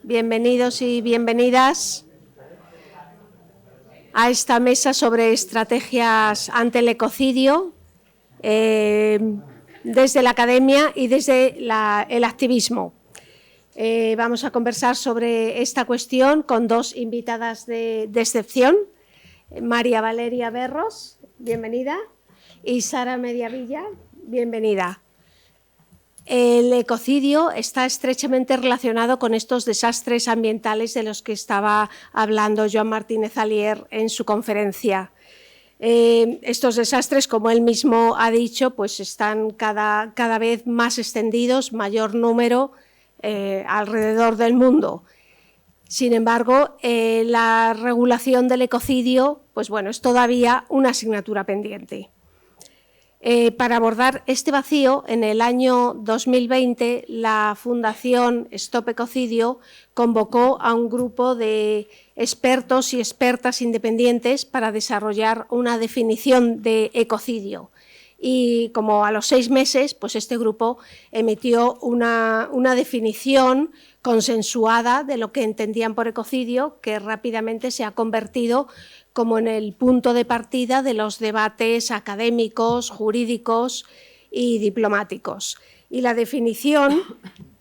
Bienvenidos y bienvenidas a esta mesa sobre estrategias ante el ecocidio desde la academia y desde el activismo. Vamos a conversar sobre esta cuestión con dos invitadas de excepción, María Valeria Berros, bienvenida, y Sara Mediavilla, bienvenida. El ecocidio está estrechamente relacionado con estos desastres ambientales de los que estaba hablando Joan Martínez Alier en su conferencia. Estos desastres, como él mismo ha dicho, pues están cada vez más extendidos, mayor número alrededor del mundo. Sin embargo, la regulación del ecocidio, pues bueno, es todavía una asignatura pendiente. Para abordar este vacío, en el año 2020, la Fundación Stop Ecocidio convocó a un grupo de expertos y expertas independientes para desarrollar una definición de ecocidio. Y como a los 6 meses, pues este grupo emitió una definición consensuada de lo que entendían por ecocidio, que rápidamente se ha convertido como en el punto de partida de los debates académicos, jurídicos y diplomáticos. Y la definición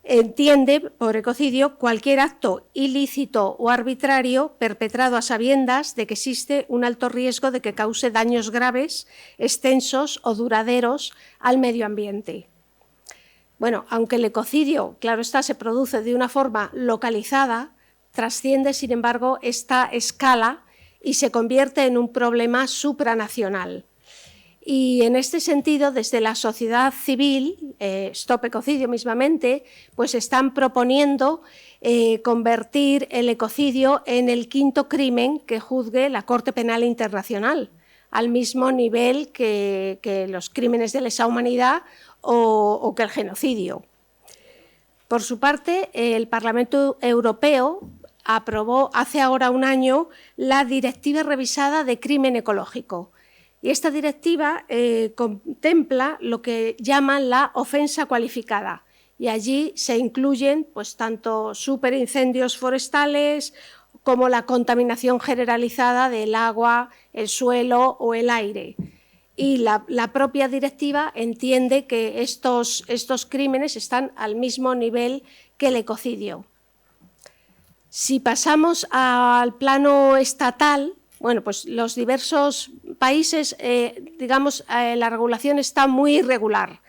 entiende por ecocidio cualquier acto ilícito o arbitrario perpetrado a sabiendas de que existe un alto riesgo de que cause daños graves, extensos o duraderos al medio ambiente. Bueno, aunque el ecocidio, claro está, se produce de una forma localizada, trasciende, sin embargo, esta escala y se convierte en un problema supranacional. Y en este sentido, desde la sociedad civil, Stop Ecocidio mismamente, pues están proponiendo convertir el ecocidio en el 5º crimen que juzgue la Corte Penal Internacional, al mismo nivel que los crímenes de lesa humanidad o que el genocidio. Por su parte, el Parlamento Europeo aprobó hace ahora un año la Directiva Revisada de Crimen Ecológico. Y esta directiva contempla lo que llaman la ofensa cualificada. Y allí se incluyen pues, tanto superincendios forestales como la contaminación generalizada del agua, el suelo o el aire. Y la propia directiva entiende que estos crímenes están al mismo nivel que el ecocidio. Si pasamos al plano estatal, bueno, pues los diversos países, la regulación está muy irregular.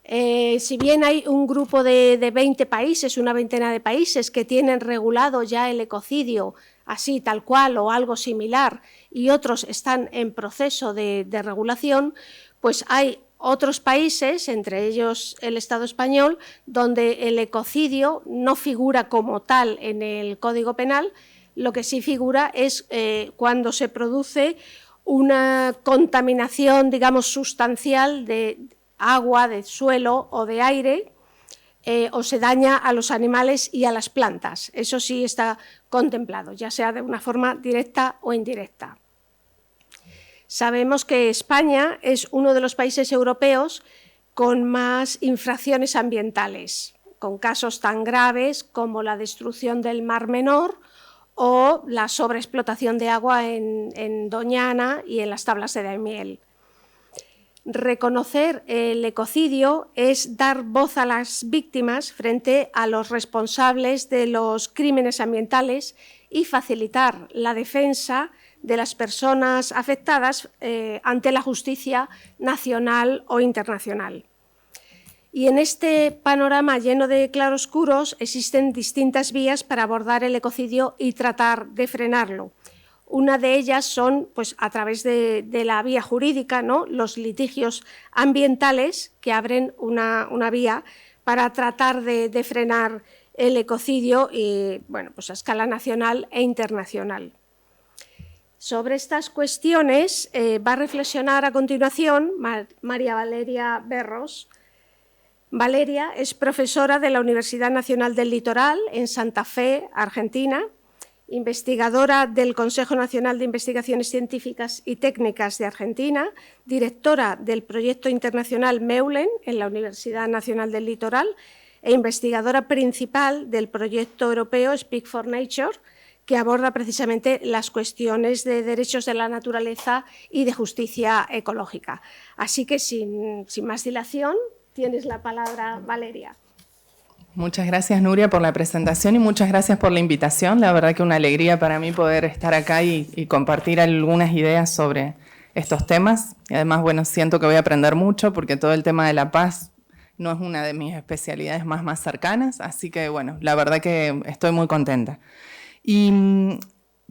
Si bien hay un grupo de 20 países, una veintena de países que tienen regulado ya el ecocidio así tal cual o algo similar y otros están en proceso de regulación, pues hay otros países, entre ellos el Estado español, donde el ecocidio no figura como tal en el Código Penal. Lo que sí figura es cuando se produce una contaminación, digamos, sustancial de agua, de suelo o de aire, o se daña a los animales y a las plantas. Eso sí está contemplado, ya sea de una forma directa o indirecta. Sabemos que España es uno de los países europeos con más infracciones ambientales, con casos tan graves como la destrucción del Mar Menor o la sobreexplotación de agua en Doñana y en las tablas de Daimiel. Reconocer el ecocidio es dar voz a las víctimas frente a los responsables de los crímenes ambientales y facilitar la defensa de las personas afectadas ante la justicia nacional o internacional. Y en este panorama lleno de claroscuros existen distintas vías para abordar el ecocidio y tratar de frenarlo. Una de ellas son pues, a través de la vía jurídica, ¿no? Los litigios ambientales que abren una vía para tratar de frenar el ecocidio y, bueno, pues a escala nacional e internacional. Sobre estas cuestiones va a reflexionar a continuación María Valeria Berros. Valeria es profesora de la Universidad Nacional del Litoral en Santa Fe, Argentina, investigadora del Consejo Nacional de Investigaciones Científicas y Técnicas de Argentina, directora del proyecto internacional MEULEN en la Universidad Nacional del Litoral, e investigadora principal del proyecto europeo Speak for Nature, que aborda precisamente las cuestiones de derechos de la naturaleza y de justicia ecológica. Así que, sin más dilación, tienes la palabra, Valeria. Muchas gracias, Nuria, por la presentación y muchas gracias por la invitación. La verdad que una alegría para mí poder estar acá y compartir algunas ideas sobre estos temas. Y además, bueno, siento que voy a aprender mucho porque todo el tema de la paz no es una de mis especialidades más cercanas. Así que, bueno, la verdad que estoy muy contenta. Y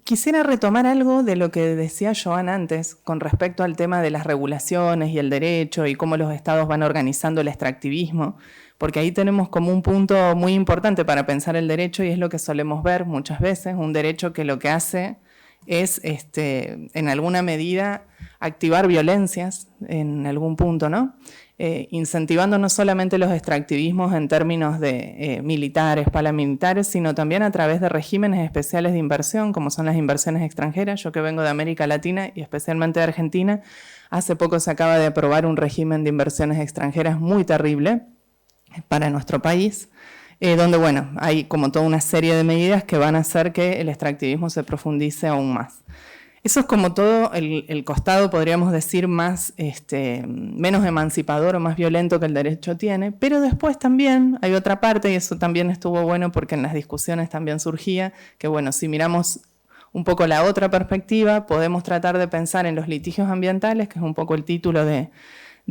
quisiera retomar algo de lo que decía Joan antes con respecto al tema de las regulaciones y el derecho y cómo los estados van organizando el extractivismo, porque ahí tenemos como un punto muy importante para pensar el derecho y es lo que solemos ver muchas veces, un derecho que lo que hace es, en alguna medida, activar violencias en algún punto, ¿no? Incentivando no solamente los extractivismos en términos de militares, paramilitares, sino también a través de regímenes especiales de inversión, como son las inversiones extranjeras. Yo que vengo de América Latina y especialmente de Argentina, hace poco se acaba de aprobar un régimen de inversiones extranjeras muy terrible para nuestro país, donde, bueno, hay como toda una serie de medidas que van a hacer que el extractivismo se profundice aún más. Eso es como todo el costado, podríamos decir, menos emancipador o más violento que el derecho tiene, pero después también hay otra parte, y eso también estuvo bueno porque en las discusiones también surgía, que bueno, si miramos un poco la otra perspectiva, podemos tratar de pensar en los litigios ambientales, que es un poco el título de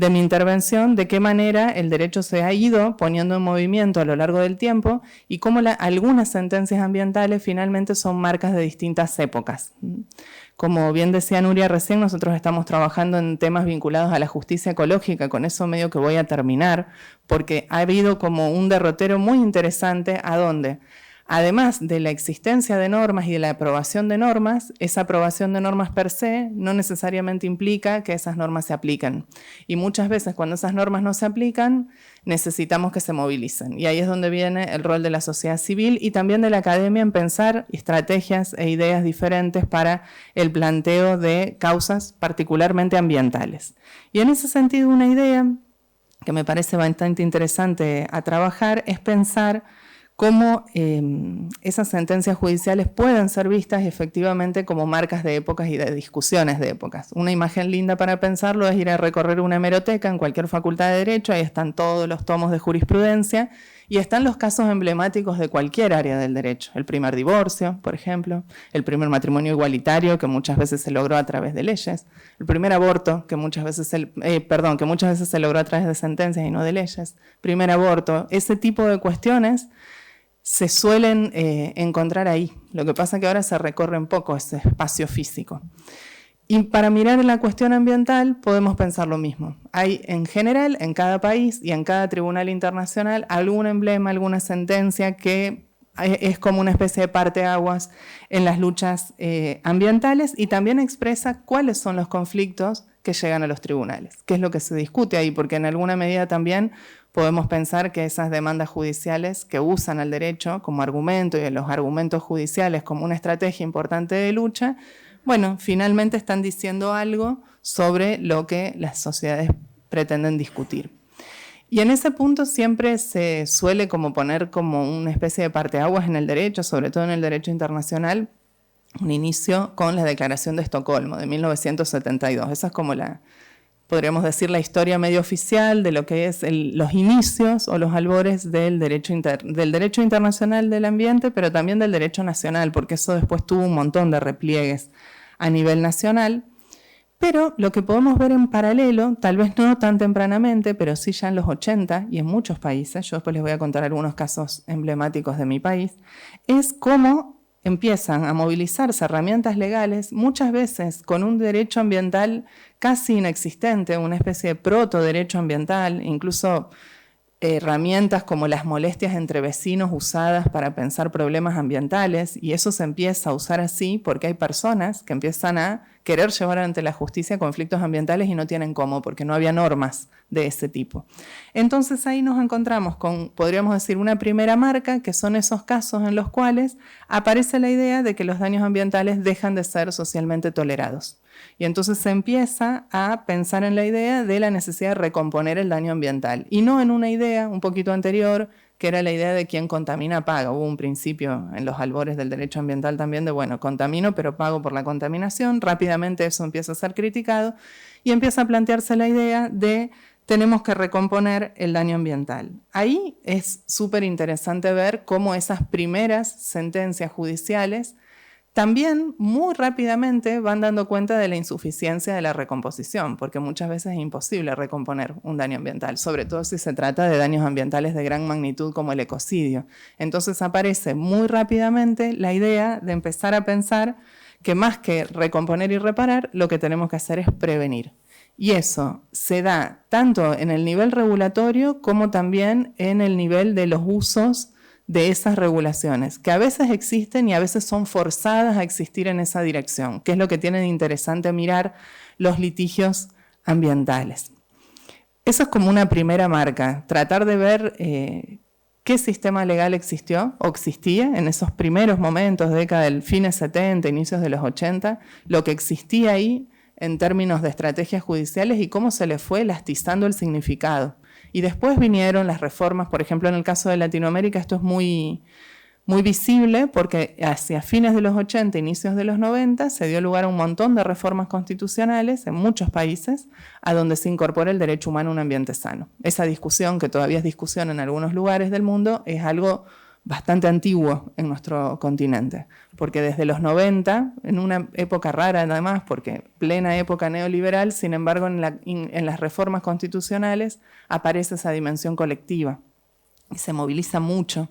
mi intervención, de qué manera el derecho se ha ido poniendo en movimiento a lo largo del tiempo y cómo algunas sentencias ambientales finalmente son marcas de distintas épocas. Como bien decía Nuria recién, nosotros estamos trabajando en temas vinculados a la justicia ecológica, con eso medio que voy a terminar, porque ha habido como un derrotero muy interesante a donde, además de la existencia de normas y de la aprobación de normas, esa aprobación de normas per se no necesariamente implica que esas normas se apliquen. Y muchas veces cuando esas normas no se aplican, necesitamos que se movilicen. Y ahí es donde viene el rol de la sociedad civil y también de la academia en pensar estrategias e ideas diferentes para el planteo de causas particularmente ambientales. Y en ese sentido, una idea que me parece bastante interesante a trabajar es pensar cómo esas sentencias judiciales pueden ser vistas efectivamente como marcas de épocas y de discusiones de épocas. Una imagen linda para pensarlo es ir a recorrer una hemeroteca en cualquier facultad de Derecho, ahí están todos los tomos de jurisprudencia y están los casos emblemáticos de cualquier área del derecho. El primer divorcio, por ejemplo, el primer matrimonio igualitario, que muchas veces se logró a través de leyes, el primer aborto, que muchas veces se logró a través de sentencias y no de leyes, primer aborto, ese tipo de cuestiones se suelen encontrar ahí. Lo que pasa es que ahora se recorre un poco ese espacio físico. Y para mirar la cuestión ambiental podemos pensar lo mismo. Hay en general, en cada país y en cada tribunal internacional, algún emblema, alguna sentencia que es como una especie de parteaguas en las luchas ambientales y también expresa cuáles son los conflictos que llegan a los tribunales, qué es lo que se discute ahí, porque en alguna medida también podemos pensar que esas demandas judiciales que usan al derecho como argumento y los argumentos judiciales como una estrategia importante de lucha, bueno, finalmente están diciendo algo sobre lo que las sociedades pretenden discutir. Y en ese punto siempre se suele como poner como una especie de parteaguas en el derecho, sobre todo en el derecho internacional, un inicio con la Declaración de Estocolmo de 1972. Esa es como podríamos decir, la historia medio oficial de lo que es los inicios o los albores del derecho internacional del ambiente, pero también del derecho nacional, porque eso después tuvo un montón de repliegues a nivel nacional. Pero lo que podemos ver en paralelo, tal vez no tan tempranamente, pero sí ya en los 80 y en muchos países, yo después les voy a contar algunos casos emblemáticos de mi país, es cómo empiezan a movilizarse herramientas legales, muchas veces con un derecho ambiental casi inexistente, una especie de proto-derecho ambiental, incluso herramientas como las molestias entre vecinos usadas para pensar problemas ambientales, y eso se empieza a usar así porque hay personas que empiezan a querer llevar ante la justicia conflictos ambientales y no tienen cómo, porque no había normas de ese tipo. Entonces ahí nos encontramos con, podríamos decir, una primera marca, que son esos casos en los cuales aparece la idea de que los daños ambientales dejan de ser socialmente tolerados. Y entonces se empieza a pensar en la idea de la necesidad de recomponer el daño ambiental, y no en una idea un poquito anterior que era la idea de quien contamina paga. Hubo un principio en los albores del derecho ambiental también de, bueno, contamino pero pago por la contaminación. Rápidamente eso empieza a ser criticado y empieza a plantearse la idea de tenemos que recomponer el daño ambiental. Ahí es súper interesante ver cómo esas primeras sentencias judiciales también muy rápidamente van dando cuenta de la insuficiencia de la recomposición, porque muchas veces es imposible recomponer un daño ambiental, sobre todo si se trata de daños ambientales de gran magnitud como el ecocidio. Entonces aparece muy rápidamente la idea de empezar a pensar que más que recomponer y reparar, lo que tenemos que hacer es prevenir. Y eso se da tanto en el nivel regulatorio como también en el nivel de los usos de esas regulaciones, que a veces existen y a veces son forzadas a existir en esa dirección, que es lo que tiene de interesante mirar los litigios ambientales. Eso es como una primera marca, tratar de ver qué sistema legal existió o existía en esos primeros momentos, década del fines 70, inicios de los 80, lo que existía ahí en términos de estrategias judiciales y cómo se le fue elastizando el significado. Y después vinieron las reformas, por ejemplo, en el caso de Latinoamérica esto es muy visible porque hacia fines de los 80, inicios de los 90, se dio lugar a un montón de reformas constitucionales en muchos países a donde se incorpora el derecho humano a un ambiente sano. Esa discusión, que todavía es discusión en algunos lugares del mundo, es algo bastante antiguo en nuestro continente, porque desde los 90, en una época rara además, porque plena época neoliberal, sin embargo en las reformas constitucionales aparece esa dimensión colectiva y se moviliza mucho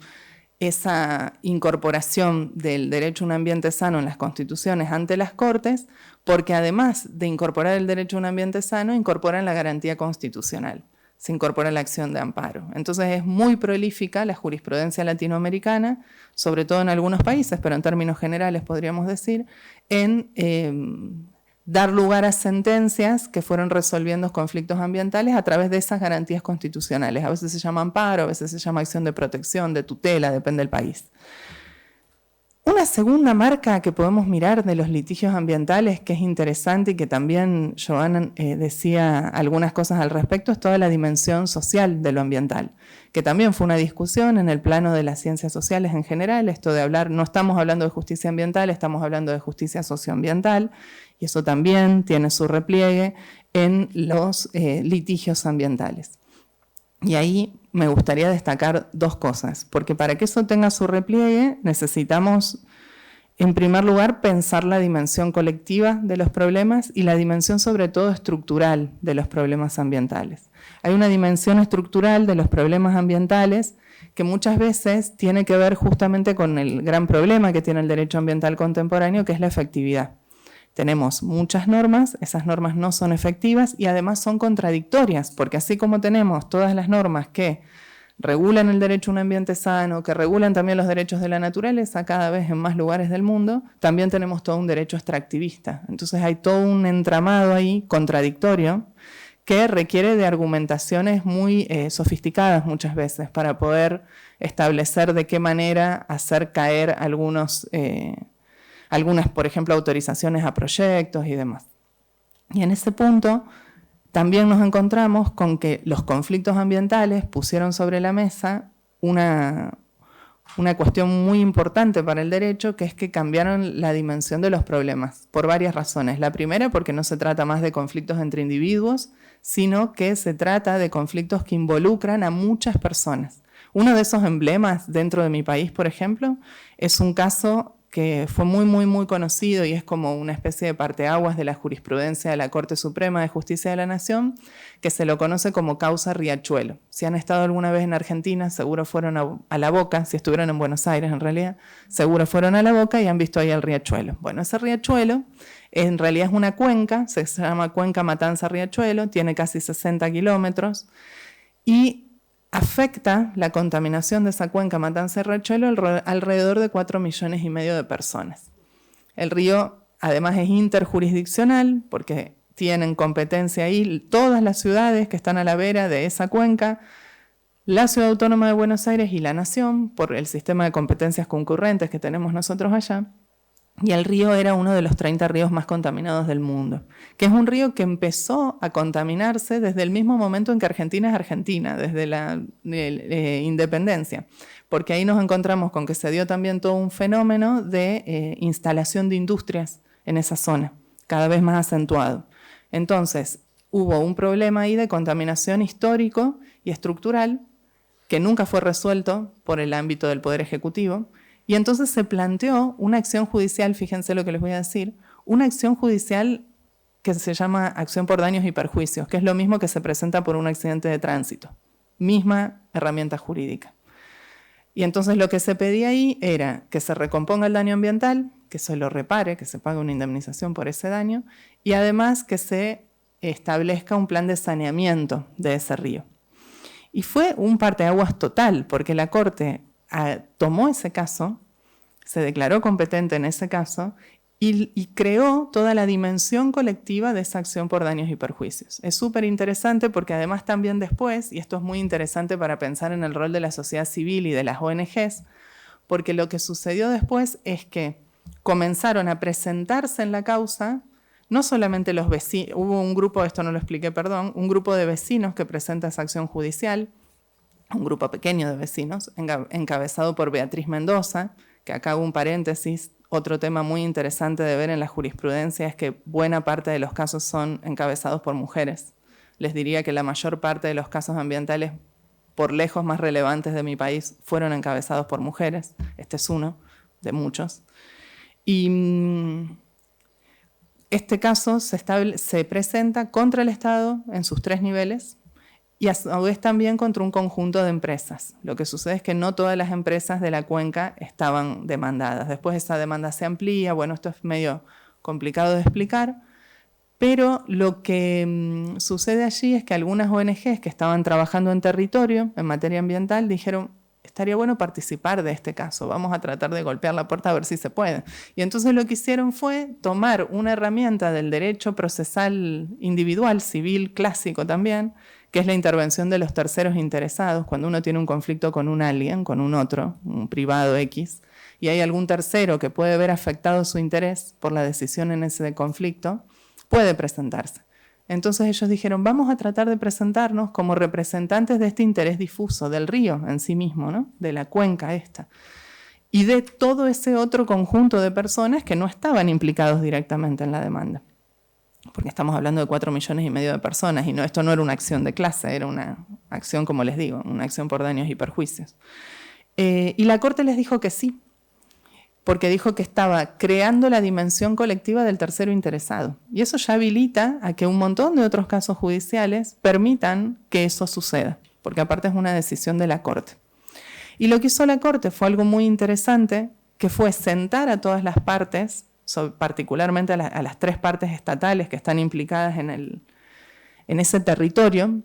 esa incorporación del derecho a un ambiente sano en las constituciones ante las Cortes, porque además de incorporar el derecho a un ambiente sano, incorporan la garantía constitucional. Se incorpora la acción de amparo. Entonces es muy prolífica la jurisprudencia latinoamericana, sobre todo en algunos países, pero en términos generales podríamos decir, en dar lugar a sentencias que fueron resolviendo conflictos ambientales a través de esas garantías constitucionales. A veces se llama amparo, a veces se llama acción de protección, de tutela, depende del país. Una segunda marca que podemos mirar de los litigios ambientales, que es interesante y que también Joana decía algunas cosas al respecto, es toda la dimensión social de lo ambiental, que también fue una discusión en el plano de las ciencias sociales en general, esto de hablar, no estamos hablando de justicia ambiental, estamos hablando de justicia socioambiental, y eso también tiene su repliegue en los litigios ambientales. Y ahí me gustaría destacar dos cosas, porque para que eso tenga su repliegue necesitamos, en primer lugar, pensar la dimensión colectiva de los problemas y la dimensión sobre todo estructural de los problemas ambientales. Hay una dimensión estructural de los problemas ambientales que muchas veces tiene que ver justamente con el gran problema que tiene el derecho ambiental contemporáneo, que es la efectividad. Tenemos muchas normas, esas normas no son efectivas y además son contradictorias, porque así como tenemos todas las normas que regulan el derecho a un ambiente sano, que regulan también los derechos de la naturaleza cada vez en más lugares del mundo, también tenemos todo un derecho extractivista. Entonces hay todo un entramado ahí contradictorio que requiere de argumentaciones muy sofisticadas muchas veces para poder establecer de qué manera hacer caer algunas, por ejemplo, autorizaciones a proyectos y demás. Y en ese punto también nos encontramos con que los conflictos ambientales pusieron sobre la mesa una cuestión muy importante para el derecho, que es que cambiaron la dimensión de los problemas, por varias razones. La primera, porque no se trata más de conflictos entre individuos, sino que se trata de conflictos que involucran a muchas personas. Uno de esos emblemas dentro de mi país, por ejemplo, es un caso que fue muy conocido y es como una especie de parteaguas de la jurisprudencia de la Corte Suprema de Justicia de la Nación, que se lo conoce como causa Riachuelo. Si han estado alguna vez en Argentina, seguro fueron a La Boca, si estuvieron en Buenos Aires en realidad, seguro fueron a La Boca y han visto ahí el riachuelo. Bueno, ese riachuelo en realidad es una cuenca, se llama Cuenca Matanza-Riachuelo, tiene casi 60 kilómetros y afecta la contaminación de esa cuenca Matanza-Riachuelo alrededor de 4,5 millones de personas. El río además es interjurisdiccional porque tienen competencia ahí todas las ciudades que están a la vera de esa cuenca, la Ciudad Autónoma de Buenos Aires y la Nación, por el sistema de competencias concurrentes que tenemos nosotros allá. y el río era uno de los 30 ríos más contaminados del mundo, que es un río que empezó a contaminarse desde el mismo momento en que Argentina es Argentina, desde la independencia, porque ahí nos encontramos con que se dio también todo un fenómeno de instalación de industrias en esa zona, cada vez más acentuado. Entonces, hubo un problema ahí de contaminación histórico y estructural que nunca fue resuelto por el ámbito del Poder Ejecutivo, y entonces se planteó una acción judicial, fíjense lo que les voy a decir, una acción judicial que se llama acción por daños y perjuicios, que es lo mismo que se presenta por un accidente de tránsito, misma herramienta jurídica. Y entonces lo que se pedía ahí era que se recomponga el daño ambiental, que se lo repare, que se pague una indemnización por ese daño, y además que se establezca un plan de saneamiento de ese río. Y fue un parteaguas total, porque la Corte tomó ese caso, se declaró competente en ese caso y creó toda la dimensión colectiva de esa acción por daños y perjuicios. Es súper interesante porque además también después, y esto es muy interesante para pensar en el rol de la sociedad civil y de las ONGs, porque lo que sucedió después es que comenzaron a presentarse en la causa no solamente los vecinos, hubo un grupo, esto no lo expliqué, perdón, un grupo de vecinos que presenta esa acción judicial, un grupo pequeño de vecinos, encabezado por Beatriz Mendoza, que acá hago un paréntesis, otro tema muy interesante de ver en la jurisprudencia es que buena parte de los casos son encabezados por mujeres. Les diría que la mayor parte de los casos ambientales, por lejos más relevantes de mi país, fueron encabezados por mujeres. Este es uno de muchos. Y este caso se presenta contra el Estado en sus 3 niveles, y a su vez también contra un conjunto de empresas. Lo que sucede es que no todas las empresas de la cuenca estaban demandadas. Después esa demanda se amplía, bueno, esto es medio complicado de explicar, pero lo que sucede allí es que algunas ONGs que estaban trabajando en territorio, en materia ambiental, dijeron, estaría bueno participar de este caso, vamos a tratar de golpear la puerta a ver si se puede. Y entonces lo que hicieron fue tomar una herramienta del derecho procesal individual, civil, clásico también, que es la intervención de los terceros interesados, cuando uno tiene un conflicto con un alguien, con un otro, un privado X, y hay algún tercero que puede ver afectado su interés por la decisión en ese conflicto, puede presentarse. Entonces ellos dijeron, vamos a tratar de presentarnos como representantes de este interés difuso, del río en sí mismo, ¿no? De la cuenca esta, y de todo ese otro conjunto de personas que no estaban implicados directamente en la demanda. Porque estamos hablando de 4,5 millones de personas y esto no era una acción de clase, era una acción, como les digo, una acción por daños y perjuicios. Y la Corte les dijo que sí, porque dijo que estaba creando la dimensión colectiva del tercero interesado. Y eso ya habilita a que un montón de otros casos judiciales permitan que eso suceda, porque aparte es una decisión de la Corte. Y lo que hizo la Corte fue algo muy interesante, que fue sentar a todas las partes, particularmente a las 3 partes estatales que están implicadas en ese territorio,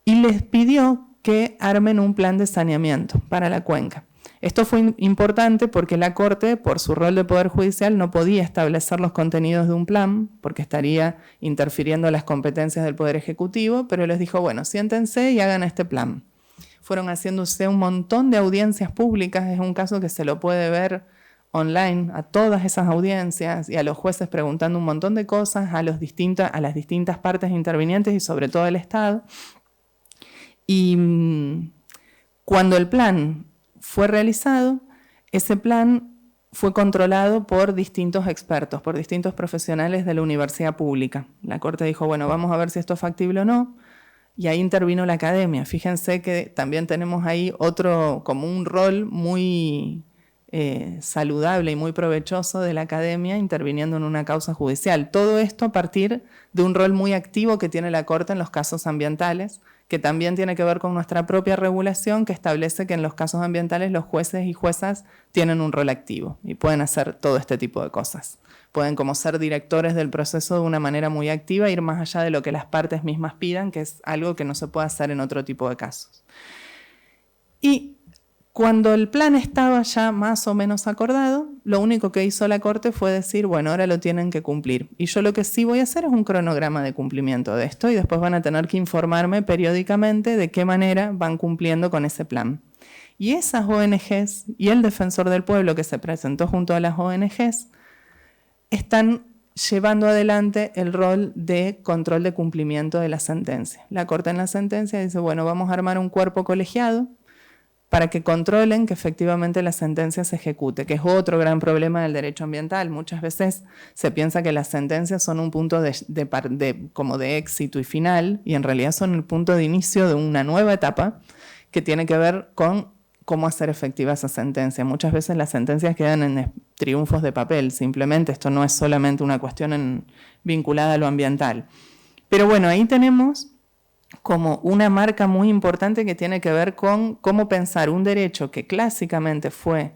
y les pidió que armen un plan de saneamiento para la cuenca. Esto fue importante porque la Corte, por su rol de Poder Judicial, no podía establecer los contenidos de un plan, porque estaría interfiriendo las competencias del Poder Ejecutivo, pero les dijo, bueno, siéntense y hagan este plan. Fueron haciéndose un montón de audiencias públicas, es un caso que se lo puede ver online, a todas esas audiencias y a los jueces preguntando un montón de cosas a las distintas partes intervinientes y sobre todo al Estado. Y cuando el plan fue realizado, ese plan fue controlado por distintos expertos, por distintos profesionales de la universidad pública. La Corte dijo, bueno, vamos a ver si esto es factible o no, y ahí intervino la academia. Fíjense que también tenemos ahí otro, como un rol muy saludable y muy provechoso de la academia interviniendo en una causa judicial. Todo esto a partir de un rol muy activo que tiene la Corte en los casos ambientales, que también tiene que ver con nuestra propia regulación, que establece que en los casos ambientales los jueces y juezas tienen un rol activo y pueden hacer todo este tipo de cosas. Pueden como ser directores del proceso de una manera muy activa, ir más allá de lo que las partes mismas pidan, que es algo que no se puede hacer en otro tipo de casos. Y cuando el plan estaba ya más o menos acordado, lo único que hizo la Corte fue decir, bueno, ahora lo tienen que cumplir. Y yo lo que sí voy a hacer es un cronograma de cumplimiento de esto y después van a tener que informarme periódicamente de qué manera van cumpliendo con ese plan. Y esas ONGs y el Defensor del Pueblo que se presentó junto a las ONGs están llevando adelante el rol de control de cumplimiento de la sentencia. La Corte en la sentencia dice, bueno, vamos a armar un cuerpo colegiado para que controlen que efectivamente la sentencia se ejecute, que es otro gran problema del derecho ambiental. Muchas veces se piensa que las sentencias son un punto como de éxito y final, y en realidad son el punto de inicio de una nueva etapa que tiene que ver con cómo hacer efectiva esa sentencia. Muchas veces las sentencias quedan en triunfos de papel, simplemente esto no es solamente una cuestión vinculada a lo ambiental. Pero bueno, ahí tenemos como una marca muy importante que tiene que ver con cómo pensar un derecho que clásicamente fue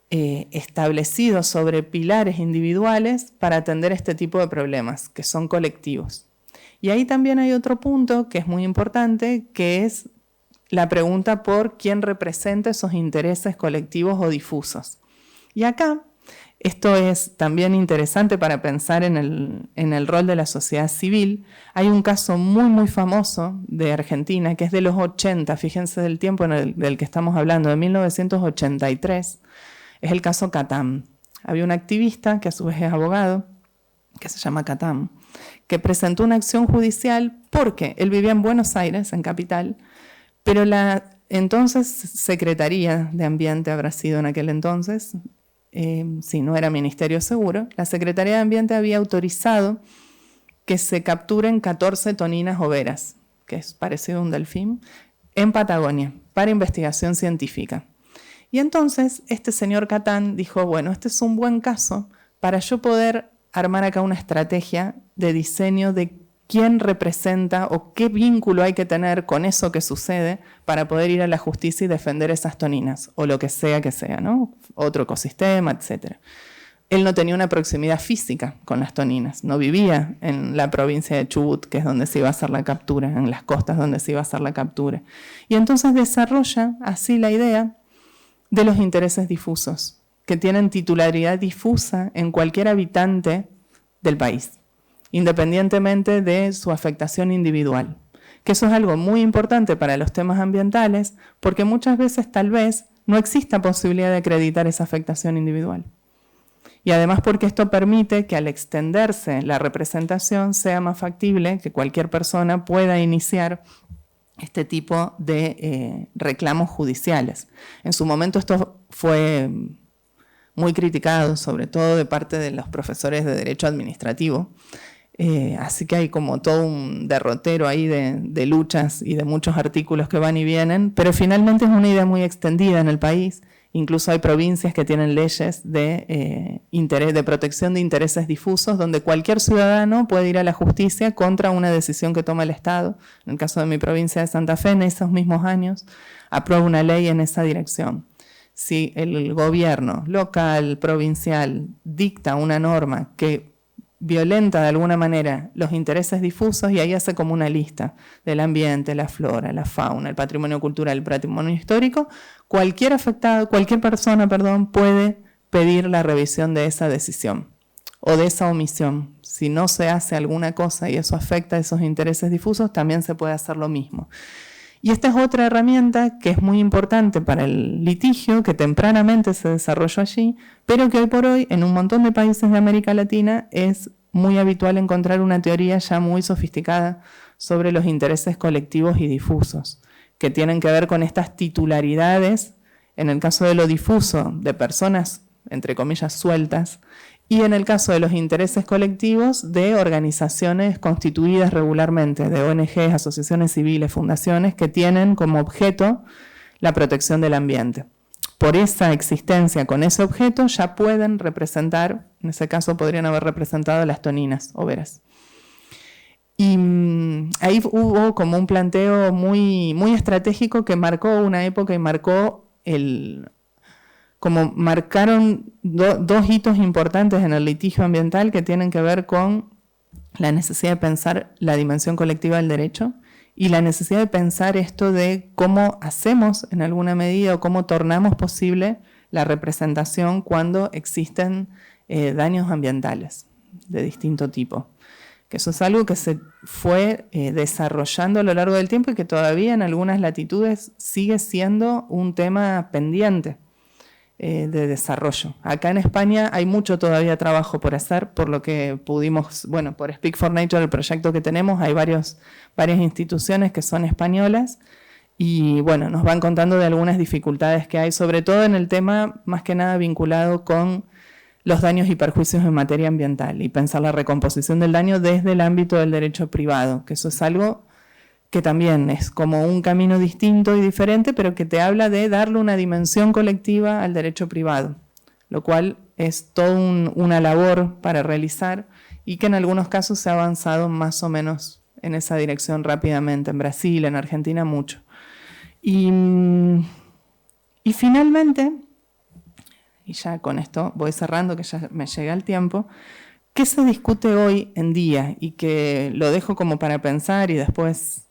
establecido sobre pilares individuales para atender este tipo de problemas, que son colectivos. Y ahí también hay otro punto que es muy importante, que es la pregunta por quién representa esos intereses colectivos o difusos. Y acá, esto es también interesante para pensar en el rol de la sociedad civil. Hay un caso muy famoso de Argentina, que es de los 80, fíjense del tiempo del que estamos hablando, de 1983, es el caso Catán. Había un activista, que a su vez es abogado, que se llama Catán, que presentó una acción judicial porque él vivía en Buenos Aires, en Capital, pero la entonces Secretaría de Ambiente habrá sido en aquel entonces, si no era Ministerio Seguro, la Secretaría de Ambiente había autorizado que se capturen 14 toninas overas, que es parecido a un delfín, en Patagonia, para investigación científica. Y entonces este señor Catán dijo, bueno, este es un buen caso para yo poder armar acá una estrategia de diseño de quién representa o qué vínculo hay que tener con eso que sucede para poder ir a la justicia y defender esas toninas, o lo que sea, ¿no? Otro ecosistema, etc. Él no tenía una proximidad física con las toninas, no vivía en la provincia de Chubut, que es donde se iba a hacer la captura, en las costas donde se iba a hacer la captura. Y entonces desarrolla así la idea de los intereses difusos, que tienen titularidad difusa en cualquier habitante del país, independientemente de su afectación individual. Que eso es algo muy importante para los temas ambientales, porque muchas veces tal vez no exista posibilidad de acreditar esa afectación individual. Y además porque esto permite que al extenderse la representación sea más factible que cualquier persona pueda iniciar este tipo de reclamos judiciales. En su momento esto fue muy criticado, sobre todo de parte de los profesores de Derecho Administrativo, así que hay como todo un derrotero ahí de luchas y de muchos artículos que van y vienen, pero finalmente es una idea muy extendida en el país. Incluso hay provincias que tienen leyes de protección de intereses difusos, donde cualquier ciudadano puede ir a la justicia contra una decisión que toma el Estado. En el caso de mi provincia de Santa Fe, en esos mismos años, aprueba una ley en esa dirección. Si el gobierno local, provincial, dicta una norma que violenta de alguna manera los intereses difusos, y ahí hace como una lista del ambiente, la flora, la fauna, el patrimonio cultural, el patrimonio histórico, cualquier persona puede pedir la revisión de esa decisión o de esa omisión. Si no se hace alguna cosa y eso afecta a esos intereses difusos, también se puede hacer lo mismo. Y esta es otra herramienta que es muy importante para el litigio, que tempranamente se desarrolló allí, pero que hoy por hoy en un montón de países de América Latina es muy habitual encontrar una teoría ya muy sofisticada sobre los intereses colectivos y difusos, que tienen que ver con estas titularidades, en el caso de lo difuso, de personas, entre comillas, sueltas, y en el caso de los intereses colectivos, de organizaciones constituidas regularmente, de ONGs, asociaciones civiles, fundaciones, que tienen como objeto la protección del ambiente. Por esa existencia con ese objeto ya pueden representar, en ese caso podrían haber representado las toninas overas. Y ahí hubo como un planteo muy estratégico que marcó una época y marcó como marcaron dos hitos importantes en el litigio ambiental que tienen que ver con la necesidad de pensar la dimensión colectiva del derecho y la necesidad de pensar esto de cómo hacemos en alguna medida o cómo tornamos posible la representación cuando existen daños ambientales de distinto tipo. Que eso es algo que se fue desarrollando a lo largo del tiempo y que todavía en algunas latitudes sigue siendo un tema pendiente. de desarrollo. Acá en España hay mucho todavía trabajo por hacer, por lo que pudimos, bueno, por Speak for Nature, el proyecto que tenemos, hay varias instituciones que son españolas y, bueno, nos van contando de algunas dificultades que hay, sobre todo en el tema más que nada vinculado con los daños y perjuicios en materia ambiental y pensar la recomposición del daño desde el ámbito del derecho privado, que eso es algo que también es como un camino distinto y diferente, pero que te habla de darle una dimensión colectiva al derecho privado, lo cual es toda una labor para realizar y que en algunos casos se ha avanzado más o menos en esa dirección rápidamente, en Brasil, en Argentina, mucho. Y finalmente, y ya con esto voy cerrando, que ya me llega el tiempo, ¿qué se discute hoy en día? Y que lo dejo como para pensar y después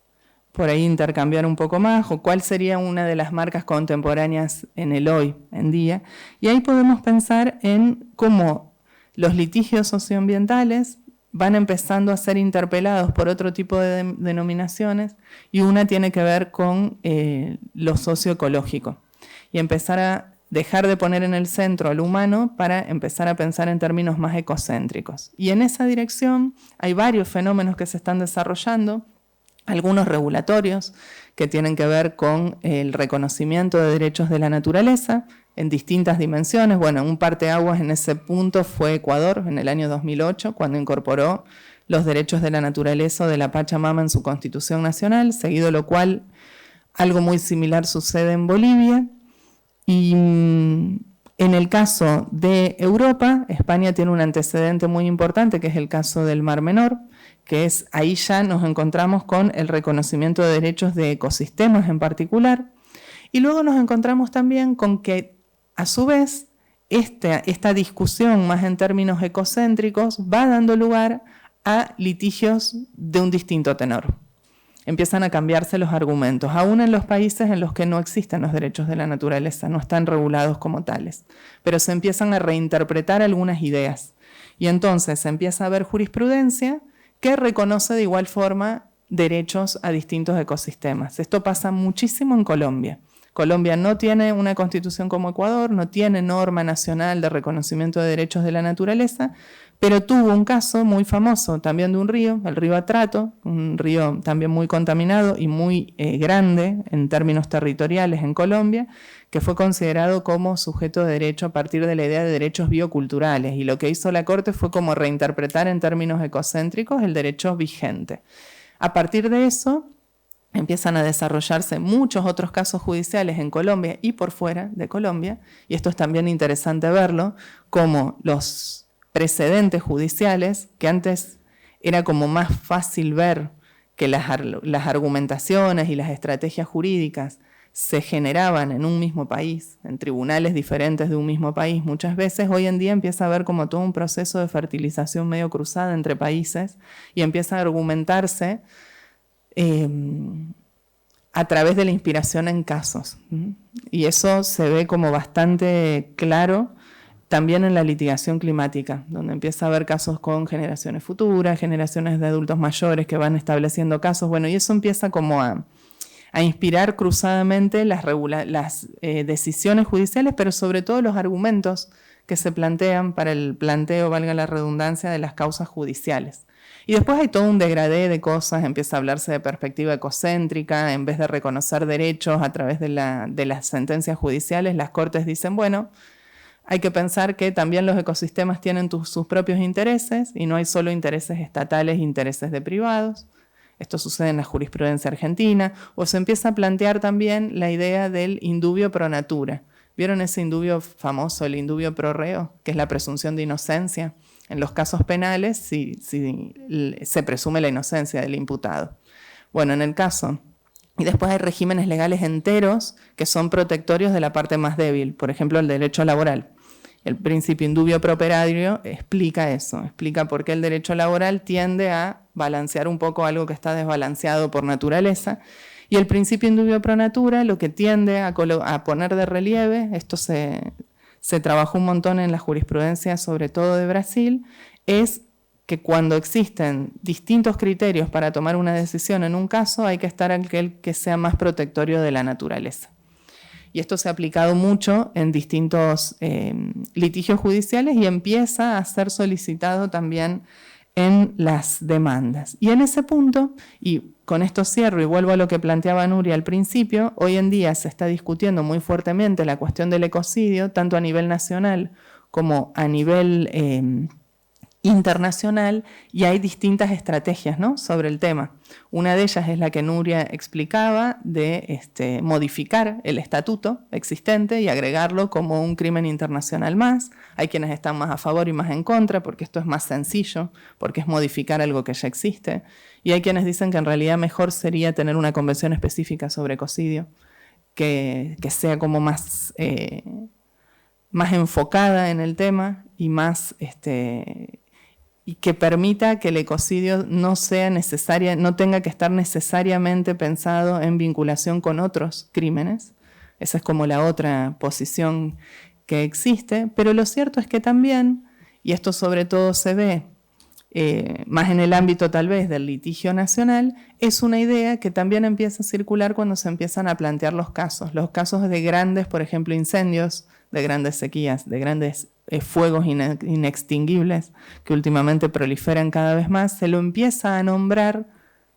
por ahí intercambiar un poco más, o cuál sería una de las marcas contemporáneas en el hoy en día. Y ahí podemos pensar en cómo los litigios socioambientales van empezando a ser interpelados por otro tipo de denominaciones, y una tiene que ver con lo socioecológico, y empezar a dejar de poner en el centro al humano para empezar a pensar en términos más ecocéntricos. Y en esa dirección hay varios fenómenos que se están desarrollando, algunos regulatorios que tienen que ver con el reconocimiento de derechos de la naturaleza en distintas dimensiones. Bueno, un parteaguas en ese punto fue Ecuador en el año 2008, cuando incorporó los derechos de la naturaleza o de la Pachamama en su Constitución Nacional, seguido lo cual algo muy similar sucede en Bolivia. Y en el caso de Europa, España tiene un antecedente muy importante, que es el caso del Mar Menor, que es, ahí ya nos encontramos con el reconocimiento de derechos de ecosistemas en particular, y luego nos encontramos también con que, a su vez, esta discusión más en términos ecocéntricos va dando lugar a litigios de un distinto tenor. Empiezan a cambiarse los argumentos, aún en los países en los que no existen los derechos de la naturaleza, no están regulados como tales, pero se empiezan a reinterpretar algunas ideas, y entonces se empieza a ver jurisprudencia que reconoce de igual forma derechos a distintos ecosistemas. Esto pasa muchísimo en Colombia. Colombia no tiene una constitución como Ecuador, no tiene norma nacional de reconocimiento de derechos de la naturaleza, pero tuvo un caso muy famoso también de un río, el río Atrato, un río también muy contaminado y muy grande en términos territoriales en Colombia, que fue considerado como sujeto de derecho a partir de la idea de derechos bioculturales, y lo que hizo la Corte fue como reinterpretar en términos ecocéntricos el derecho vigente. A partir de eso empiezan a desarrollarse muchos otros casos judiciales en Colombia y por fuera de Colombia, y esto es también interesante verlo, como los precedentes judiciales, que antes era como más fácil ver que las argumentaciones y las estrategias jurídicas se generaban en un mismo país, en tribunales diferentes de un mismo país. Muchas veces hoy en día empieza a haber como todo un proceso de fertilización medio cruzada entre países, y empieza a argumentarse a través de la inspiración en casos. Y eso se ve como bastante claro también en la litigación climática, donde empieza a haber casos con generaciones futuras, generaciones de adultos mayores que van estableciendo casos. Bueno, y eso empieza como a inspirar cruzadamente las decisiones judiciales, pero sobre todo los argumentos que se plantean para el planteo, valga la redundancia, de las causas judiciales. Y después hay todo un degradé de cosas, empieza a hablarse de perspectiva ecocéntrica, en vez de reconocer derechos a través de las sentencias judiciales, las cortes dicen, bueno, hay que pensar que también los ecosistemas tienen sus propios intereses, y no hay solo intereses estatales e intereses de privados. Esto sucede en la jurisprudencia argentina, o se empieza a plantear también la idea del indubio pro natura. ¿Vieron ese indubio famoso, el indubio pro reo, que es la presunción de inocencia? En los casos penales si se presume la inocencia del imputado. Bueno, en el caso, y después hay regímenes legales enteros que son protectorios de la parte más débil, por ejemplo el derecho laboral. El principio indubio pro operario explica eso, explica por qué el derecho laboral tiende a balancear un poco algo que está desbalanceado por naturaleza, y el principio indubio pro natura lo que tiende a poner de relieve, esto se trabajó un montón en la jurisprudencia, sobre todo de Brasil, es que cuando existen distintos criterios para tomar una decisión en un caso, hay que estar aquel que sea más protectorio de la naturaleza. Y esto se ha aplicado mucho en distintos litigios judiciales y empieza a ser solicitado también en las demandas. Y en ese punto, y con esto cierro y vuelvo a lo que planteaba Nuria al principio, hoy en día se está discutiendo muy fuertemente la cuestión del ecocidio, tanto a nivel nacional como a nivel internacional, y hay distintas estrategias, ¿no?, sobre el tema. Una de ellas es la que Nuria explicaba, de modificar el estatuto existente y agregarlo como un crimen internacional más. Hay quienes están más a favor y más en contra, porque esto es más sencillo, porque es modificar algo que ya existe. Y hay quienes dicen que en realidad mejor sería tener una convención específica sobre ecocidio, que sea como más enfocada en el tema y más y que permita que el ecocidio no tenga que estar necesariamente pensado en vinculación con otros crímenes. Esa es como la otra posición que existe, pero lo cierto es que también, y esto sobre todo se ve más en el ámbito tal vez del litigio nacional, es una idea que también empieza a circular cuando se empiezan a plantear los casos de grandes, por ejemplo, incendios, de grandes sequías, de grandes fuegos inextinguibles que últimamente proliferan cada vez más, se lo empieza a nombrar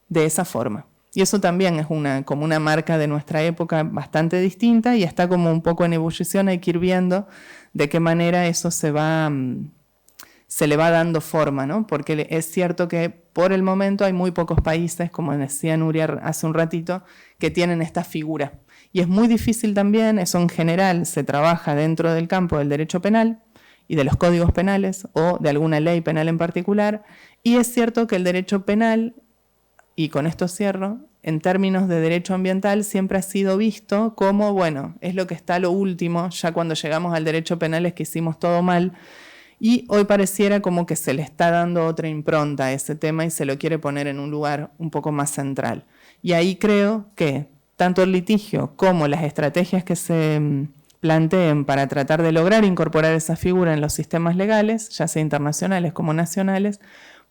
de esa forma. Y eso también es como una marca de nuestra época bastante distinta y está como un poco en ebullición. Hay que ir viendo de qué manera eso se le va dando forma, ¿no? Porque es cierto que por el momento hay muy pocos países, como decía Nuria hace un ratito, que tienen esta figura. Y es muy difícil también, eso en general se trabaja dentro del campo del derecho penal y de los códigos penales o de alguna ley penal en particular, y es cierto que el derecho penal, y con esto cierro, en términos de derecho ambiental siempre ha sido visto como, bueno, es lo que está a lo último, ya cuando llegamos al derecho penal es que hicimos todo mal, y hoy pareciera como que se le está dando otra impronta a ese tema y se lo quiere poner en un lugar un poco más central. Y ahí creo que tanto el litigio como las estrategias que se planteen para tratar de lograr incorporar esa figura en los sistemas legales, ya sea internacionales como nacionales,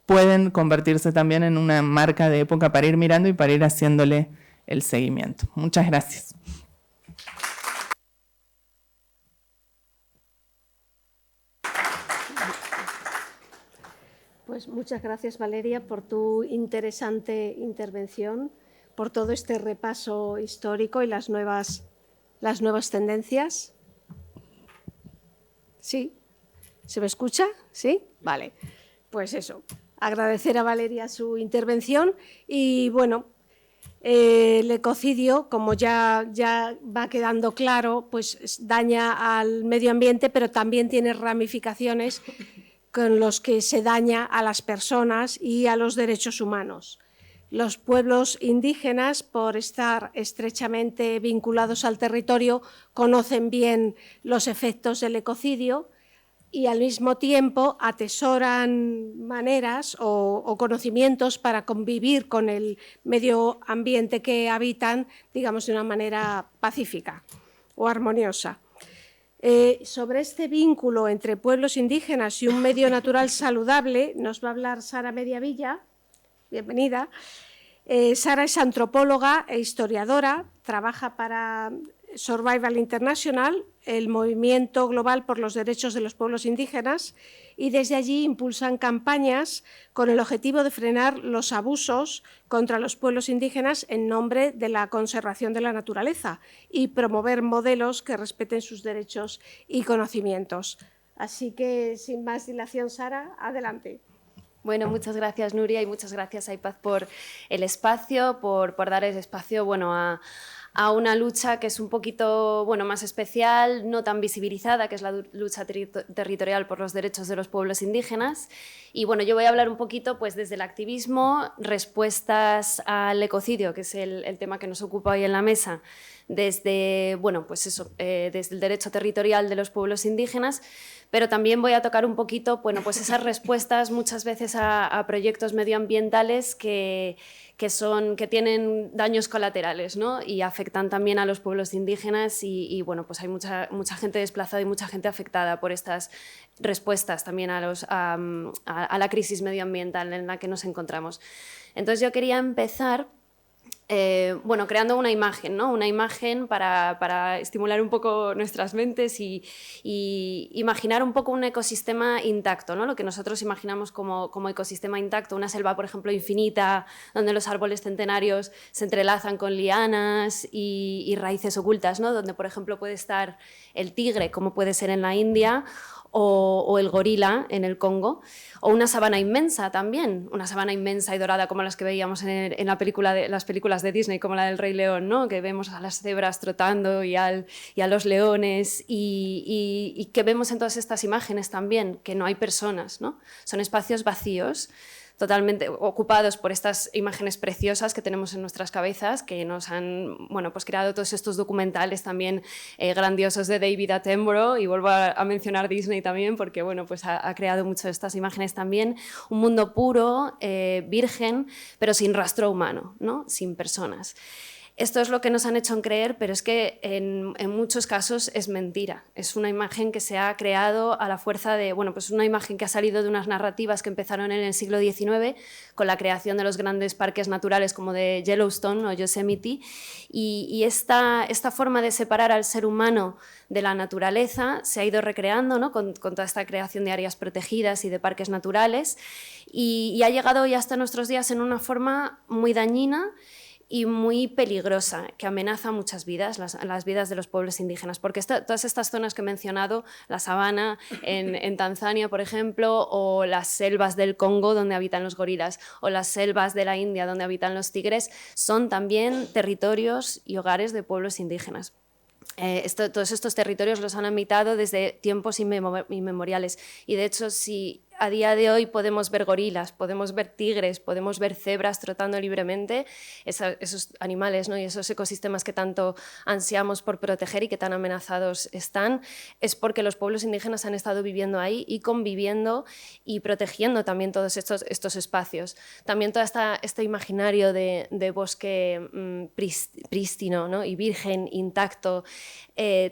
pueden convertirse también en una marca de época para ir mirando y para ir haciéndole el seguimiento. Muchas gracias. Pues muchas gracias, Valeria, por tu interesante intervención, por todo este repaso histórico y las nuevas tendencias. ¿Sí? ¿Se me escucha? ¿Sí? Vale. Pues eso, agradecer a Valeria su intervención y, bueno, el ecocidio, como ya va quedando claro, pues daña al medio ambiente, pero también tiene ramificaciones con los que se daña a las personas y a los derechos humanos. Los pueblos indígenas, por estar estrechamente vinculados al territorio, conocen bien los efectos del ecocidio y al mismo tiempo atesoran maneras o conocimientos para convivir con el medio ambiente que habitan, digamos, de una manera pacífica o armoniosa. Sobre este vínculo entre pueblos indígenas y un medio natural saludable nos va a hablar Sara Mediavilla. Bienvenida. Sara es antropóloga e historiadora, trabaja para Survival International, el movimiento global por los derechos de los pueblos indígenas, y desde allí impulsan campañas con el objetivo de frenar los abusos contra los pueblos indígenas en nombre de la conservación de la naturaleza y promover modelos que respeten sus derechos y conocimientos. Así que, sin más dilación, Sara, adelante. Bueno, muchas gracias, Nuria, y muchas gracias a IPAZ por el espacio, por dar ese espacio a una lucha que es un poquito más especial, no tan visibilizada, que es la lucha territorial por los derechos de los pueblos indígenas. Y bueno, yo voy a hablar un poquito pues, desde el activismo, respuestas al ecocidio, que es el tema que nos ocupa hoy en la mesa, desde, desde el derecho territorial de los pueblos indígenas, pero también voy a tocar un poquito pues esas respuestas muchas veces a proyectos medioambientales que tienen daños colaterales, ¿no? Y afectan también a los pueblos indígenas y pues hay mucha gente desplazada y mucha gente afectada por estas respuestas también a la crisis medioambiental en la que nos encontramos. Entonces yo quería empezar bueno, creando una imagen, ¿no? Una imagen para estimular un poco nuestras mentes y imaginar un poco un ecosistema intacto, ¿no? Lo que nosotros imaginamos como ecosistema intacto, una selva, por ejemplo, infinita, donde los árboles centenarios se entrelazan con lianas y raíces ocultas, ¿no? Donde, por ejemplo, puede estar el tigre, como puede ser en la India, o el gorila en el Congo, o una sabana inmensa también, una sabana inmensa y dorada como las que veíamos en las películas de Disney, como la del Rey León, ¿no? Que vemos a las cebras trotando y a los leones y que vemos en todas estas imágenes también que no hay personas, ¿no? Son espacios vacíos, totalmente ocupados por estas imágenes preciosas que tenemos en nuestras cabezas, que nos han, bueno, pues creado todos estos documentales también grandiosos de David Attenborough, y vuelvo a mencionar Disney también, porque bueno, pues ha creado muchas de estas imágenes también. Un mundo puro, virgen, pero sin rastro humano, ¿no? Sin personas. Esto es lo que nos han hecho creer, pero es que en muchos casos es mentira. Es una imagen que se ha creado a la fuerza de, bueno, pues una imagen que ha salido de unas narrativas que empezaron en el siglo XIX con la creación de los grandes parques naturales como de Yellowstone o Yosemite, y esta forma de separar al ser humano de la naturaleza se ha ido recreando, ¿no? con toda esta creación de áreas protegidas y de parques naturales, y ha llegado hoy hasta nuestros días en una forma muy dañina y muy peligrosa, que amenaza muchas vidas, las vidas de los pueblos indígenas, porque todas estas zonas que he mencionado, la sabana en Tanzania, por ejemplo, o las selvas del Congo, donde habitan los gorilas, o las selvas de la India, donde habitan los tigres, son también territorios y hogares de pueblos indígenas. Todos estos territorios los han habitado desde tiempos inmemoriales, y de hecho, si a día de hoy podemos ver gorilas, podemos ver tigres, podemos ver cebras trotando libremente, esos animales, ¿no? Y esos ecosistemas que tanto ansiamos por proteger y que tan amenazados están, es porque los pueblos indígenas han estado viviendo ahí y conviviendo y protegiendo también todos estos espacios. También todo este imaginario de bosque prístino, ¿no? Y virgen, intacto,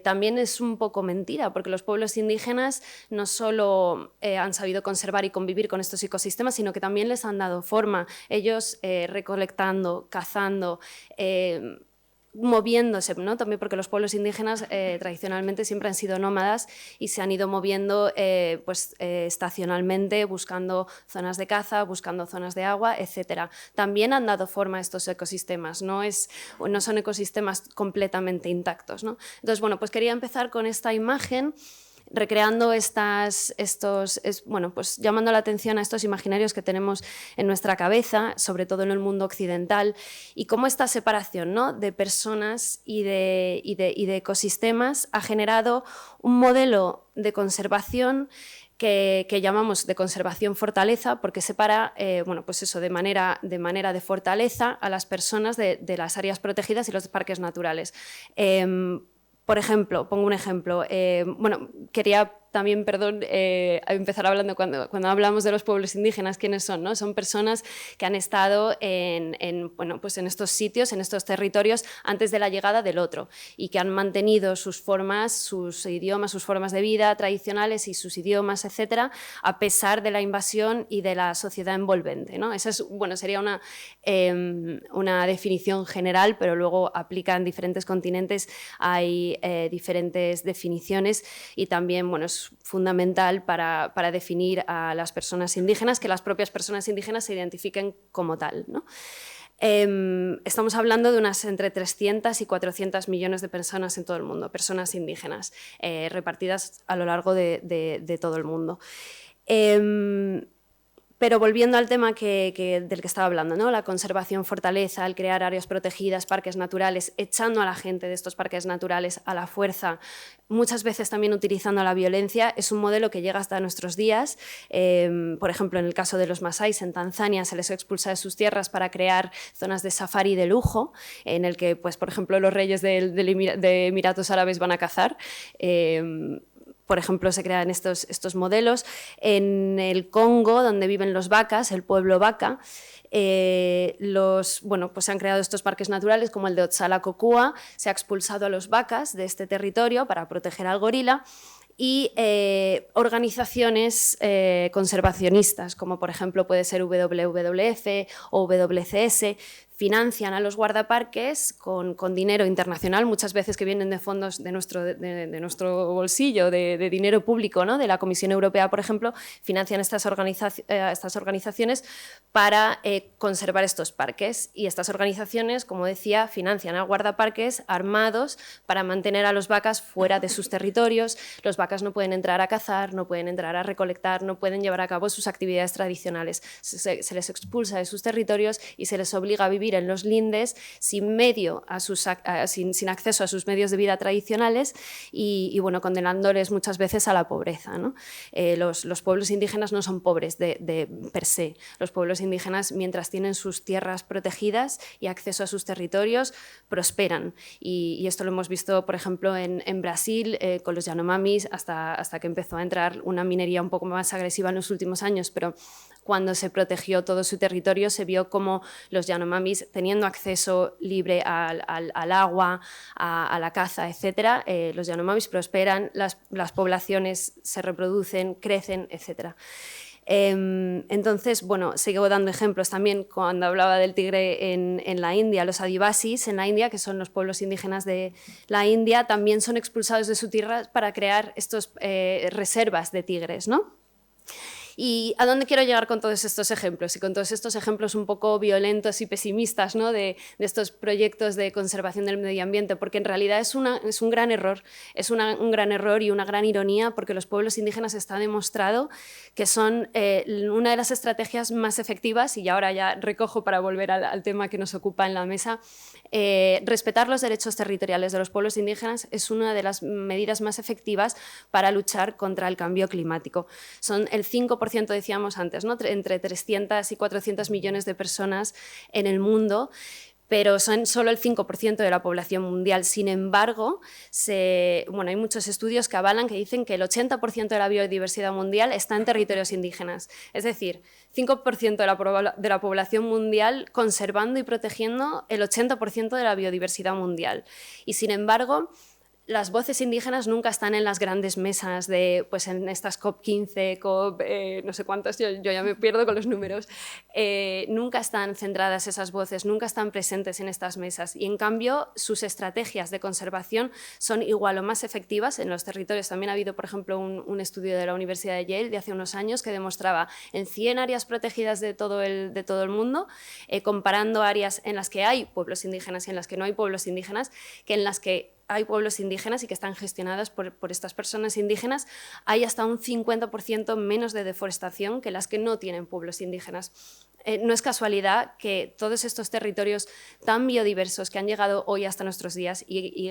también es un poco mentira, porque los pueblos indígenas no solo han sabido conservar y convivir con estos ecosistemas, sino que también les han dado forma. Ellos recolectando, cazando, moviéndose, ¿no? También porque los pueblos indígenas tradicionalmente siempre han sido nómadas y se han ido moviendo estacionalmente, buscando zonas de caza, buscando zonas de agua, etc. También han dado forma a estos ecosistemas, no son ecosistemas completamente intactos, ¿no? Entonces, bueno, pues quería empezar con esta imagen, recreando pues llamando la atención a estos imaginarios que tenemos en nuestra cabeza, sobre todo en el mundo occidental, y cómo esta separación, ¿no? de personas y de ecosistemas ha generado un modelo de conservación que llamamos de conservación fortaleza, porque separa pues eso, de manera de fortaleza a las personas de las áreas protegidas y los parques naturales. Por ejemplo, pongo un ejemplo. Quería también, empezar hablando cuando hablamos de los pueblos indígenas, ¿quiénes son? ¿No? Son personas que han estado en estos sitios, en estos territorios, antes de la llegada del otro, y que han mantenido sus formas, sus idiomas, sus formas de vida tradicionales y sus idiomas, etcétera, a pesar de la invasión y de la sociedad envolvente, ¿no? Esa sería una definición general, pero luego aplica en diferentes continentes, hay diferentes definiciones, y también, es fundamental para definir a las personas indígenas, que las propias personas indígenas se identifiquen como tal, ¿no? Estamos hablando de unas entre 300 y 400 millones de personas en todo el mundo, personas indígenas, repartidas a lo largo de todo el mundo. Pero volviendo al tema del que estaba hablando, ¿no? La conservación fortaleza, el crear áreas protegidas, parques naturales, echando a la gente de estos parques naturales a la fuerza, muchas veces también utilizando la violencia, es un modelo que llega hasta nuestros días. Por ejemplo, en el caso de los masáis en Tanzania, se les expulsa de sus tierras para crear zonas de safari de lujo, en el que, pues, por ejemplo, los reyes de Emiratos Árabes van a cazar. Por ejemplo, se crean estos modelos. En el Congo, donde viven los Bakas, el pueblo Baka, se han creado estos parques naturales como el de Otsala-Kokua. Se ha expulsado a los Bakas de este territorio para proteger al gorila, y organizaciones conservacionistas, como por ejemplo puede ser WWF o WCS, financian a los guardaparques con dinero internacional, muchas veces que vienen de fondos de nuestro bolsillo, de dinero público, ¿no? De la Comisión Europea, por ejemplo, financian estas organizaciones para conservar estos parques. Y estas organizaciones, como decía, financian a guardaparques armados para mantener a los vacas fuera de sus territorios. Los vacas no pueden entrar a cazar, no pueden entrar a recolectar, no pueden llevar a cabo sus actividades tradicionales. Se les expulsa de sus territorios y se les obliga a vivir en los lindes sin acceso a sus medios de vida tradicionales y bueno, condenándoles muchas veces a la pobreza, ¿no? Los pueblos indígenas no son pobres de per se. Los pueblos indígenas, mientras tienen sus tierras protegidas y acceso a sus territorios, prosperan. Y esto lo hemos visto, por ejemplo, en Brasil, con los Yanomamis, hasta que empezó a entrar una minería un poco más agresiva en los últimos años, pero cuando se protegió todo su territorio se vio como los Yanomamis, teniendo acceso libre al agua, a la caza, etc., los Yanomamis prosperan, las poblaciones se reproducen, crecen, etc. Entonces, bueno, sigo dando ejemplos también cuando hablaba del tigre en la India. Los adivasis en la India, que son los pueblos indígenas de la India, también son expulsados de su tierra para crear estas reservas de tigres, ¿no? ¿Y a dónde quiero llegar con todos estos ejemplos? Y con todos estos ejemplos un poco violentos y pesimistas, ¿no? de estos proyectos de conservación del medio ambiente, porque en realidad es un gran error, un gran error y una gran ironía, porque los pueblos indígenas está demostrado que son una de las estrategias más efectivas, y ahora ya recojo para volver al tema que nos ocupa en la mesa. Respetar los derechos territoriales de los pueblos indígenas es una de las medidas más efectivas para luchar contra el cambio climático. Son el 5%, decíamos antes, ¿no? Entre 300 y 400 millones de personas en el mundo, pero son solo el 5% de la población mundial. Sin embargo, hay muchos estudios que avalan, que dicen que el 80% de la biodiversidad mundial está en territorios indígenas. Es decir, 5% de la población mundial conservando y protegiendo el 80% de la biodiversidad mundial. Y sin embargo, las voces indígenas nunca están en las grandes mesas pues en estas COP15, no sé cuántas, yo ya me pierdo con los números. Nunca están centradas esas voces, nunca están presentes en estas mesas. Y en cambio, sus estrategias de conservación son igual o más efectivas en los territorios. También ha habido, por ejemplo, un estudio de la Universidad de Yale de hace unos años que demostraba en 100 áreas protegidas de todo el mundo, comparando áreas en las que hay pueblos indígenas y en las que no hay pueblos indígenas, que en las que hay pueblos indígenas y que están gestionadas por estas personas indígenas, hay hasta un 50% menos de deforestación que las que no tienen pueblos indígenas. No es casualidad que todos estos territorios tan biodiversos que han llegado hoy hasta nuestros días y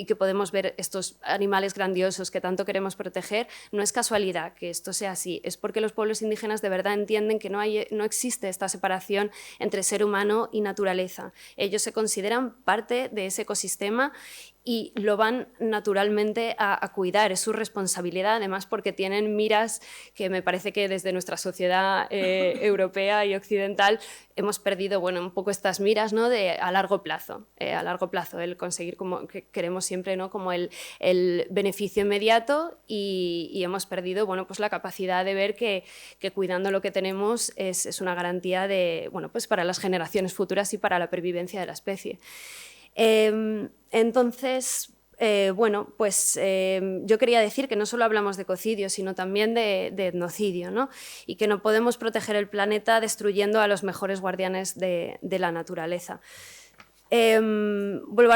que podemos ver estos animales grandiosos que tanto queremos proteger, no es casualidad que esto sea así, es porque los pueblos indígenas de verdad entienden que no existe esta separación entre ser humano y naturaleza. Ellos se consideran parte de ese ecosistema y lo van naturalmente a cuidar, es su responsabilidad, además porque tienen miras que me parece que desde nuestra sociedad europea y occidental hemos perdido un poco estas miras, ¿no? a largo plazo, el conseguir como que queremos siempre, ¿no? como el beneficio inmediato y hemos perdido pues la capacidad de ver que cuidando lo que tenemos es una garantía pues para las generaciones futuras y para la pervivencia de la especie. Entonces, yo quería decir que no solo hablamos de ecocidio, sino también de etnocidio, ¿no? Y que no podemos proteger el planeta destruyendo a los mejores guardianes de la naturaleza. Vuelvo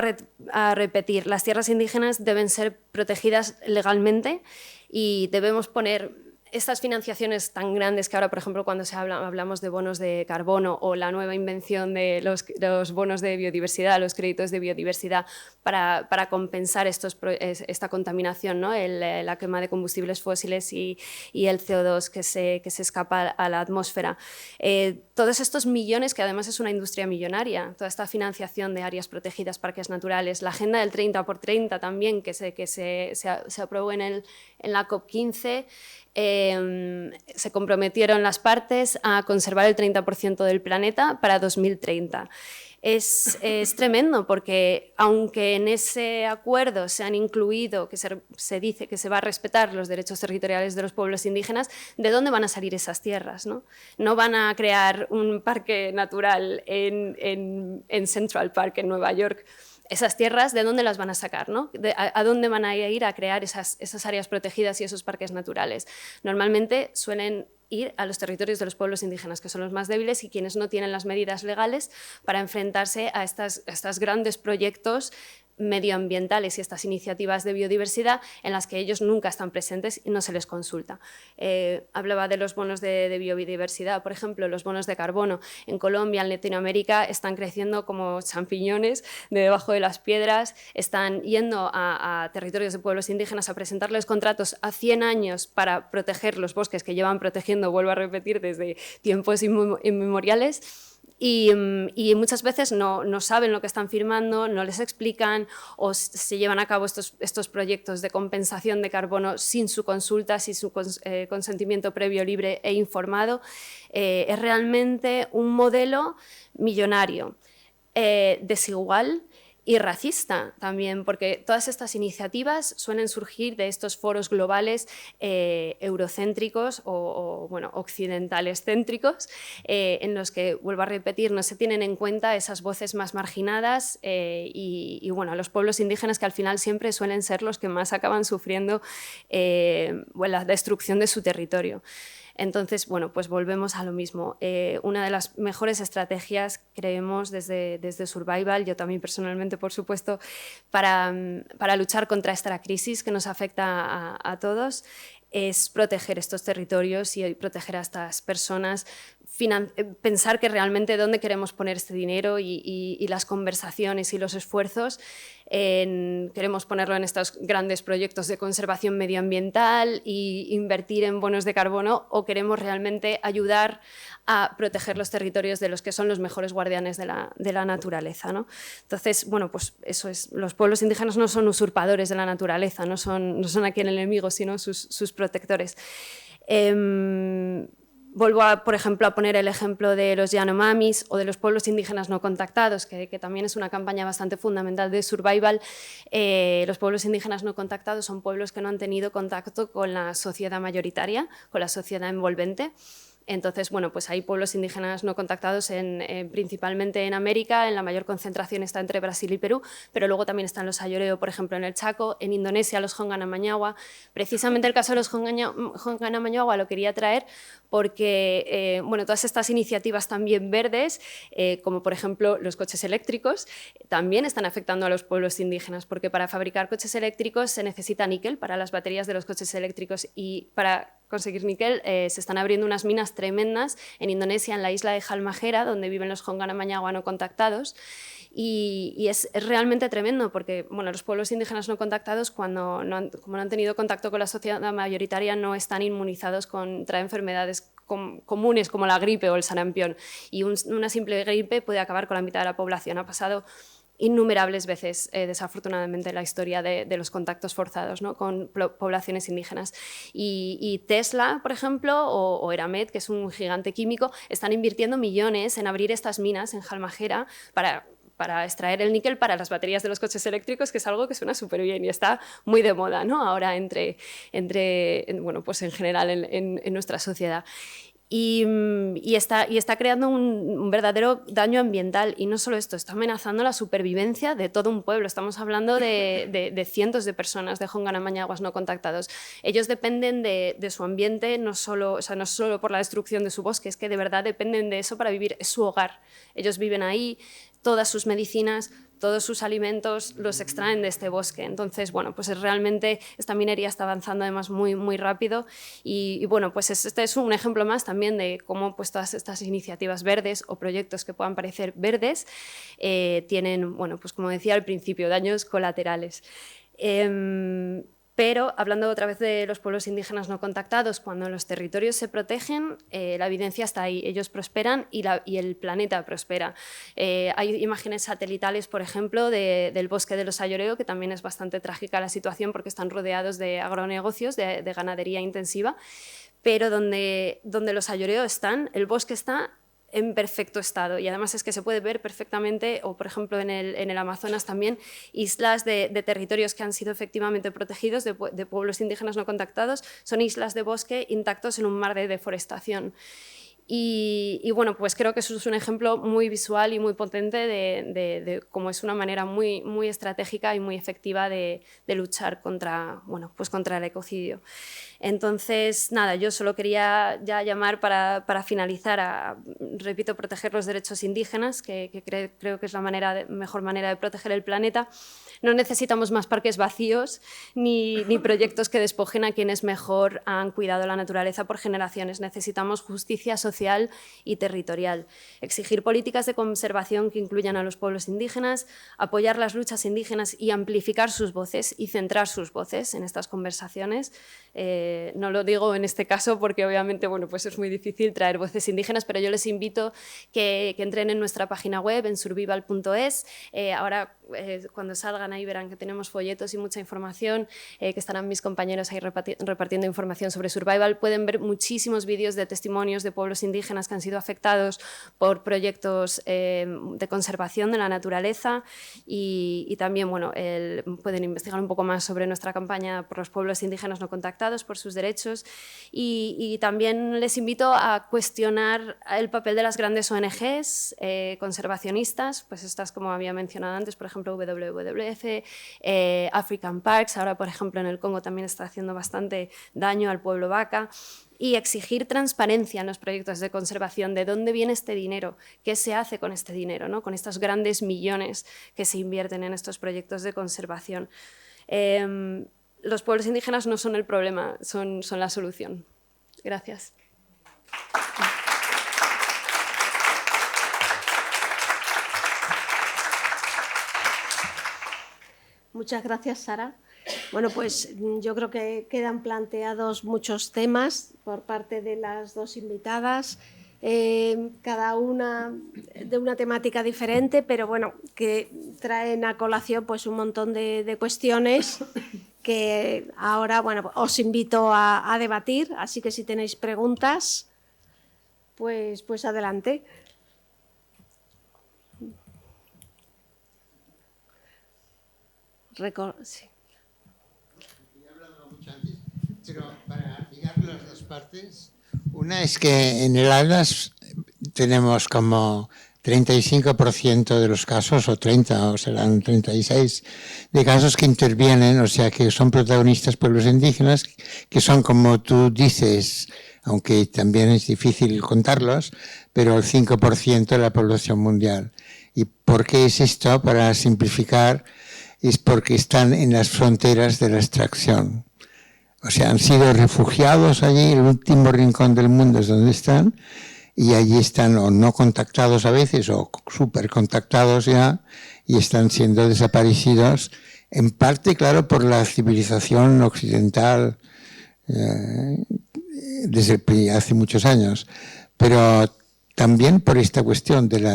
a repetir, las tierras indígenas deben ser protegidas legalmente y debemos poner estas financiaciones tan grandes que ahora, por ejemplo, cuando hablamos de bonos de carbono o la nueva invención de los bonos de biodiversidad, los créditos de biodiversidad para compensar esta contaminación, ¿no? La quema de combustibles fósiles y el CO2 que se escapa a la atmósfera. Todos estos millones, que además es una industria millonaria, toda esta financiación de áreas protegidas, parques naturales, la agenda del 30x30 también, que se aprobó en la COP15, se comprometieron las partes a conservar el 30% del planeta para 2030. es tremendo, porque aunque en ese acuerdo se han incluido, que se dice que se va a respetar los derechos territoriales de los pueblos indígenas, ¿de dónde van a salir esas tierras? No van a crear un parque natural en Central Park, en Nueva York. Esas tierras, ¿de dónde las van a sacar? ¿A dónde van a ir a crear esas áreas protegidas y esos parques naturales? Normalmente suelen ir a los territorios de los pueblos indígenas, que son los más débiles y quienes no tienen las medidas legales para enfrentarse a estos grandes proyectos medioambientales y estas iniciativas de biodiversidad en las que ellos nunca están presentes y no se les consulta. Hablaba de los bonos de biodiversidad, por ejemplo, los bonos de carbono. En Colombia, en Latinoamérica, están creciendo como champiñones de debajo de las piedras, están yendo a territorios de pueblos indígenas a presentarles contratos a 100 años para proteger los bosques que llevan protegiendo, vuelvo a repetir, desde tiempos inmemoriales. Y muchas veces no saben lo que están firmando, no les explican o se llevan a cabo estos proyectos de compensación de carbono sin su consulta, sin su consentimiento previo, libre e informado. Es realmente un modelo millonario, desigual y racista también, porque todas estas iniciativas suelen surgir de estos foros globales eurocéntricos o occidentales céntricos, en los que, vuelvo a repetir, no se tienen en cuenta esas voces más marginadas y los pueblos indígenas, que al final siempre suelen ser los que más acaban sufriendo la destrucción de su territorio. Entonces, pues volvemos a lo mismo. Una de las mejores estrategias, creemos, desde Survival, yo también personalmente, por supuesto, para luchar contra esta crisis que nos afecta a todos, es proteger estos territorios y proteger a estas personas, pensar que realmente dónde queremos poner este dinero y las conversaciones y los esfuerzos. Queremos ponerlo en estos grandes proyectos de conservación medioambiental e invertir en bonos de carbono, o queremos realmente ayudar a proteger los territorios de los que son los mejores guardianes de la naturaleza, ¿no? Entonces, pues eso es, los pueblos indígenas no son usurpadores de la naturaleza, no son aquí el enemigo, sino sus protectores. Vuelvo, por ejemplo, a poner el ejemplo de los Yanomamis o de los pueblos indígenas no contactados, que también es una campaña bastante fundamental de Survival. Los pueblos indígenas no contactados son pueblos que no han tenido contacto con la sociedad mayoritaria, con la sociedad envolvente. Entonces, pues hay pueblos indígenas no contactados principalmente en América. En la mayor concentración está entre Brasil y Perú, pero luego también están los Ayoreo, por ejemplo, en el Chaco, en Indonesia los Hongana Mañagua. Precisamente el caso de los Hongana Mañagua lo quería traer porque todas estas iniciativas también verdes, como por ejemplo los coches eléctricos, también están afectando a los pueblos indígenas, porque para fabricar coches eléctricos se necesita níquel para las baterías de los coches eléctricos, y para conseguir níquel se están abriendo unas minas tremendas en Indonesia, en la isla de Halmahera, donde viven los Hongana Mañagua no contactados. Y es realmente tremendo, porque los pueblos indígenas no contactados, como no han tenido contacto con la sociedad mayoritaria, no están inmunizados contra enfermedades comunes como la gripe o el sarampión. Y una simple gripe puede acabar con la mitad de la población. Ha pasado innumerables veces, desafortunadamente, en la historia de los contactos forzados, ¿no?, con poblaciones indígenas. Y Tesla, por ejemplo, o Eramet, que es un gigante químico, están invirtiendo millones en abrir estas minas en Halmahera para extraer el níquel para las baterías de los coches eléctricos, que es algo que suena súper bien y está muy de moda, ¿no?, ahora en general en nuestra sociedad. Y está creando un verdadero daño ambiental. Y no solo esto, está amenazando la supervivencia de todo un pueblo. Estamos hablando de cientos de personas de Hongana Mañaguas no contactados. Ellos dependen de su ambiente, no solo por la destrucción de su bosque, es que de verdad dependen de eso para vivir, es su hogar. Ellos viven ahí, todas sus medicinas, todos sus alimentos los extraen de este bosque. Entonces, realmente esta minería está avanzando además muy, muy rápido y este es un ejemplo más también de cómo todas estas iniciativas verdes o proyectos que puedan parecer verdes tienen, como decía al principio, daños colaterales. Pero, hablando otra vez de los pueblos indígenas no contactados, cuando los territorios se protegen, la evidencia está ahí. Ellos prosperan y el planeta prospera. Hay imágenes satelitales, por ejemplo, del bosque de los Ayoreo, que también es bastante trágica la situación porque están rodeados de agronegocios, de ganadería intensiva, pero donde los Ayoreo están, el bosque está en perfecto estado. Y además es que se puede ver perfectamente, o por ejemplo en el Amazonas también, islas de territorios que han sido efectivamente protegidos, de pueblos indígenas no contactados, son islas de bosque intactos en un mar de deforestación. Y bueno, pues creo que eso es un ejemplo muy visual y muy potente de cómo es una manera muy, muy estratégica y muy efectiva de luchar contra, bueno, pues contra el ecocidio. Entonces, nada, yo solo quería ya llamar para finalizar a, repito, proteger los derechos indígenas, que creo que es la mejor manera de proteger el planeta. No necesitamos más parques vacíos ni proyectos que despojen a quienes mejor han cuidado la naturaleza por generaciones. Necesitamos justicia social y territorial. Exigir políticas de conservación que incluyan a los pueblos indígenas, apoyar las luchas indígenas y amplificar sus voces y centrar sus voces en estas conversaciones. No lo digo en este caso porque obviamente bueno, pues es muy difícil traer voces indígenas, pero yo les invito que entren en nuestra página web, en survival.es. Ahora, cuando salgan ahí verán que tenemos folletos y mucha información, que estarán mis compañeros ahí repartiendo información sobre Survival. Pueden ver muchísimos vídeos de testimonios de pueblos indígenas que han sido afectados por proyectos de conservación de la naturaleza y también bueno, pueden investigar un poco más sobre nuestra campaña por los pueblos indígenas no contactados, por sus derechos y también les invito a cuestionar el papel de las grandes ONGs conservacionistas, pues estas como había mencionado antes, por ejemplo WWF, African Parks, ahora por ejemplo en el Congo también está haciendo bastante daño al pueblo vaca, y exigir transparencia en los proyectos de conservación, de dónde viene este dinero, qué se hace con este dinero, ¿no? Con estos grandes millones que se invierten en estos proyectos de conservación. Los pueblos indígenas no son el problema, son la solución. Gracias. Muchas gracias, Sara. Bueno, pues yo creo que quedan planteados muchos temas por parte de las dos invitadas, cada una de una temática diferente, pero bueno, que traen a colación pues un montón de cuestiones que ahora bueno, os invito a debatir, así que si tenéis preguntas, pues adelante. Sí. He hablado mucho antes, pero para ligar las dos partes, una es que en el Atlas tenemos como 35% de los casos, o 30, o serán 36, de casos que intervienen, o sea, que son protagonistas pueblos indígenas, que son, como tú dices, aunque también es difícil contarlos, pero el 5% de la población mundial. ¿Y por qué es esto? Para simplificar, es porque están en las fronteras de la extracción. O sea, han sido refugiados allí, el último rincón del mundo es donde están, y allí están o no contactados a veces o súper contactados ya, y están siendo desaparecidos, en parte, claro, por la civilización occidental desde hace muchos años, pero también por esta cuestión del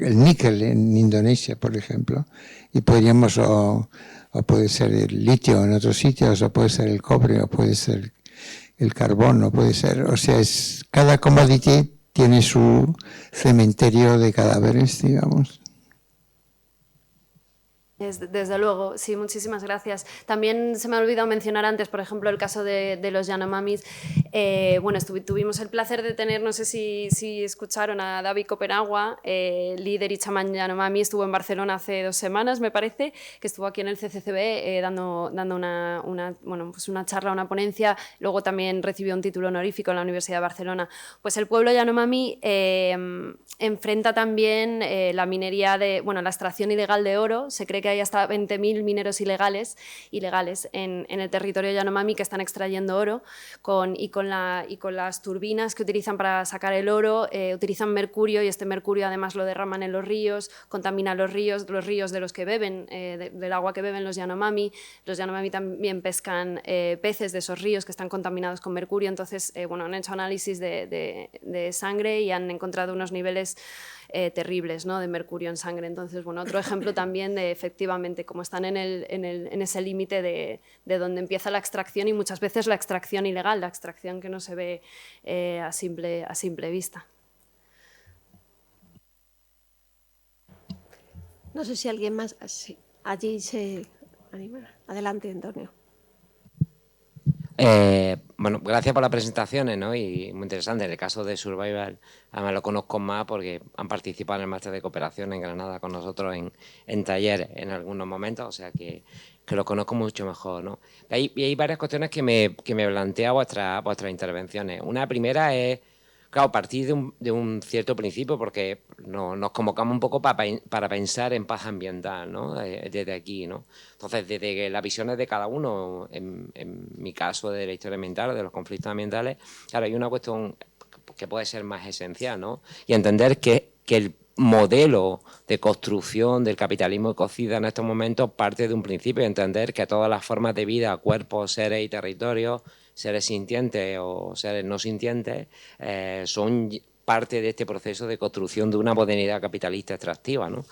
níquel en Indonesia, por ejemplo, y podríamos, o puede ser el litio en otros sitios, o puede ser el cobre, o puede ser el carbón, o puede ser, o sea, cada commodity tiene su cementerio de cadáveres, digamos. Desde luego, sí, muchísimas gracias. También se me ha olvidado mencionar antes, por ejemplo, el caso de los Yanomamis. Bueno, tuvimos el placer de tener, no sé si escucharon a David Copenagua, líder y chamán Yanomami, estuvo en Barcelona hace 2 semanas, me parece, que estuvo aquí en el CCCB dando pues una charla, una ponencia, luego también recibió un título honorífico en la Universidad de Barcelona. Pues el pueblo Yanomami enfrenta también la minería la extracción ilegal de oro. Se cree que hay hasta 20.000 mineros ilegales en el territorio Yanomami que están extrayendo oro con las turbinas que utilizan para sacar el oro, utilizan mercurio y este mercurio además lo derraman en los ríos, contamina los ríos de los que beben, del agua que beben los Yanomami. Los Yanomami también pescan peces de esos ríos que están contaminados con mercurio, entonces han hecho análisis de sangre y han encontrado unos niveles terribles, ¿no?, de mercurio en sangre. Entonces, otro ejemplo también de efectivamente cómo están en ese límite de donde empieza la extracción y muchas veces la extracción ilegal, la extracción que no se ve a simple vista. No sé si alguien más sí, allí se anima. Adelante, Antonio. Bueno, gracias por las presentaciones, ¿no? Y muy interesante. En el caso de Survival, además lo conozco más porque han participado en el máster de cooperación en Granada con nosotros en talleres en algunos momentos, o sea que lo conozco mucho mejor, ¿no? Y hay varias cuestiones que me plantea vuestras intervenciones. Una primera es, claro, partir de un cierto principio, porque nos convocamos un poco para pensar en paz ambiental, ¿no? Desde aquí, ¿no? Entonces, desde las visiones de cada uno, en mi caso de la historia ambiental, de los conflictos ambientales, claro, hay una cuestión que puede ser más esencial, ¿no? Y entender que el modelo de construcción del capitalismo ecocida en estos momentos parte de un principio, entender que todas las formas de vida, cuerpos, seres y territorios, seres sintientes o seres no sintientes, son parte de este proceso de construcción de una modernidad capitalista extractiva, ¿no?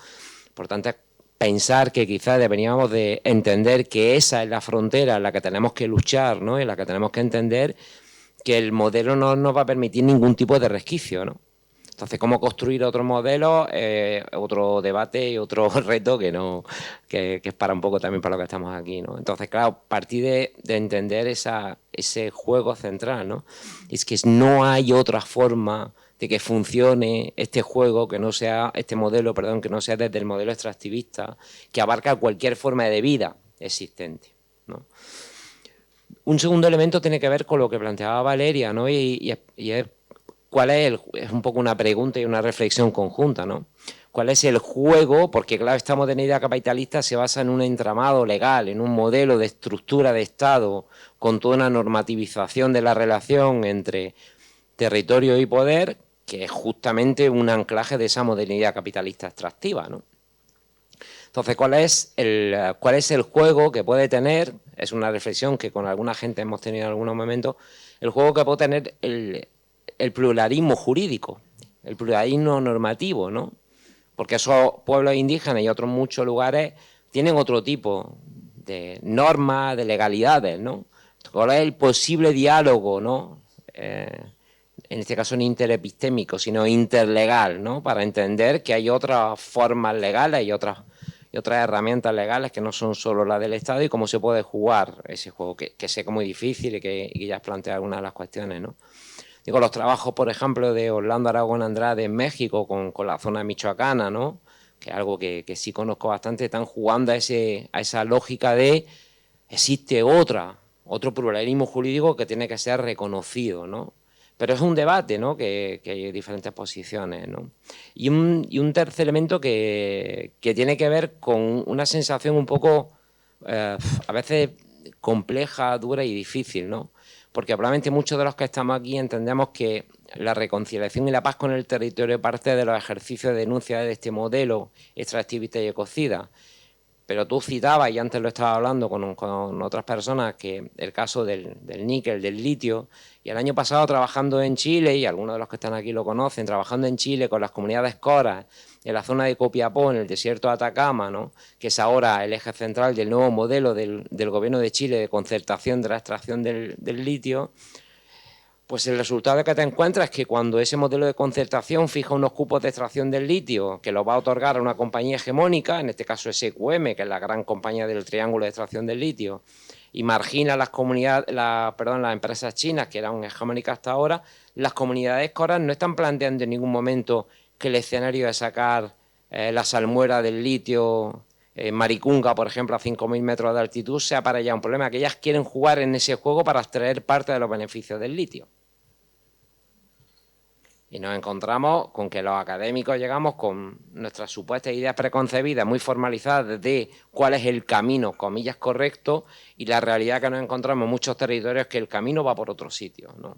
Por tanto, pensar que quizás deberíamos de entender que esa es la frontera en la que tenemos que luchar, ¿no? En la que tenemos que entender que el modelo no nos va a permitir ningún tipo de resquicio, ¿no? Entonces, ¿cómo construir otro modelo? Otro debate y otro reto que es para un poco también para lo que estamos aquí, ¿no? Entonces, claro, partir de entender ese juego central, ¿no? Es que no hay otra forma de que funcione este juego, que no sea, este modelo, perdón, que no sea desde el modelo extractivista, que abarca cualquier forma de vida existente, ¿no? Un segundo elemento tiene que ver con lo que planteaba Valeria, ¿no? Y es cuál es un poco una pregunta y una reflexión conjunta, ¿no? ¿Cuál es el juego? Porque claro, esta modernidad capitalista se basa en un entramado legal, en un modelo de estructura de Estado, con toda una normativización de la relación entre territorio y poder, que es justamente un anclaje de esa modernidad capitalista extractiva, ¿no? Entonces, ¿cuál es el juego que puede tener? Es una reflexión que con alguna gente hemos tenido en algunos momentos. El juego que puede tener el pluralismo jurídico, el pluralismo normativo, ¿no? Porque esos pueblos indígenas y otros muchos lugares tienen otro tipo de normas, de legalidades, ¿no? ¿Cuál es el posible diálogo, ¿no? En este caso no interepistémico, sino interlegal, ¿no? Para entender que hay otras formas legales y otras herramientas legales que no son solo las del Estado y cómo se puede jugar ese juego, que sé que es muy difícil y que ya has planteado algunas de las cuestiones, ¿no? Digo, los trabajos, por ejemplo, de Orlando Aragón Andrade en México con la zona michoacana, ¿no? Que es algo que sí conozco bastante, están jugando a esa lógica de existe otro pluralismo jurídico que tiene que ser reconocido, ¿no? Pero es un debate, ¿no? Que hay diferentes posiciones, ¿no? Y un tercer elemento que tiene que ver con una sensación un poco, a veces compleja, dura y difícil, ¿no? Porque probablemente muchos de los que estamos aquí entendemos que la reconciliación y la paz con el territorio parte de los ejercicios de denuncia de este modelo extractivista y ecocida. Pero tú citabas, y antes lo estaba hablando con otras personas, que el caso del níquel, del litio, y el año pasado trabajando en Chile, y algunos de los que están aquí lo conocen, trabajando en Chile con las comunidades coras, en la zona de Copiapó, en el desierto de Atacama, ¿no? Que es ahora el eje central del nuevo modelo del gobierno de Chile de concertación de la extracción del litio, pues el resultado que te encuentras es que cuando ese modelo de concertación fija unos cupos de extracción del litio que los va a otorgar a una compañía hegemónica, en este caso SQM, que es la gran compañía del triángulo de extracción del litio, y margina las empresas chinas que eran hegemónicas hasta ahora, las comunidades coras no están planteando en ningún momento que el escenario de sacar la salmuera del litio Maricunga, por ejemplo, a 5.000 metros de altitud, sea para ellas un problema, que ellas quieren jugar en ese juego para extraer parte de los beneficios del litio. Y nos encontramos con que los académicos llegamos con nuestras supuestas ideas preconcebidas muy formalizadas de cuál es el camino, comillas, correcto, y la realidad que nos encontramos en muchos territorios es que el camino va por otro sitio, ¿no?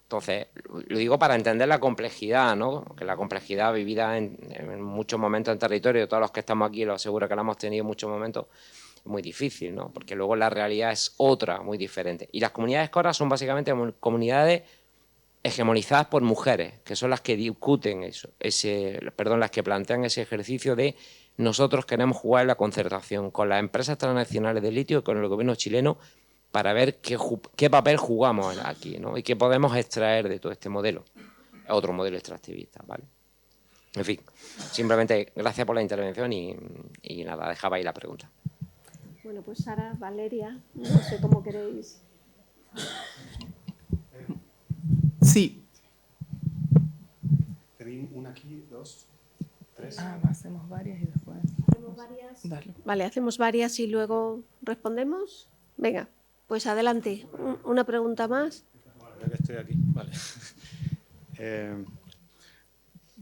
Entonces, lo digo para entender la complejidad, ¿no? Que la complejidad vivida en muchos momentos en territorio, todos los que estamos aquí lo aseguro que la hemos tenido en muchos momentos, es muy difícil, ¿no? Porque luego la realidad es otra, muy diferente. Y las comunidades coras son básicamente comunidades hegemonizadas por mujeres, que son las que discuten las que plantean ese ejercicio de nosotros queremos jugar en la concertación con las empresas transnacionales de litio y con el gobierno chileno para ver qué papel jugamos aquí, ¿no? Y qué podemos extraer de todo este modelo, otro modelo extractivista, ¿vale? En fin, simplemente gracias por la intervención y nada, dejaba ahí la pregunta. Bueno, pues Sara, Valeria, no sé cómo queréis. Sí. Tenéis una aquí, dos, tres. Hacemos varias y después. ¿Hacemos varias? Dale. Vale, hacemos varias y luego respondemos. Venga, pues adelante. Una pregunta más. Bueno, ya que estoy aquí, vale.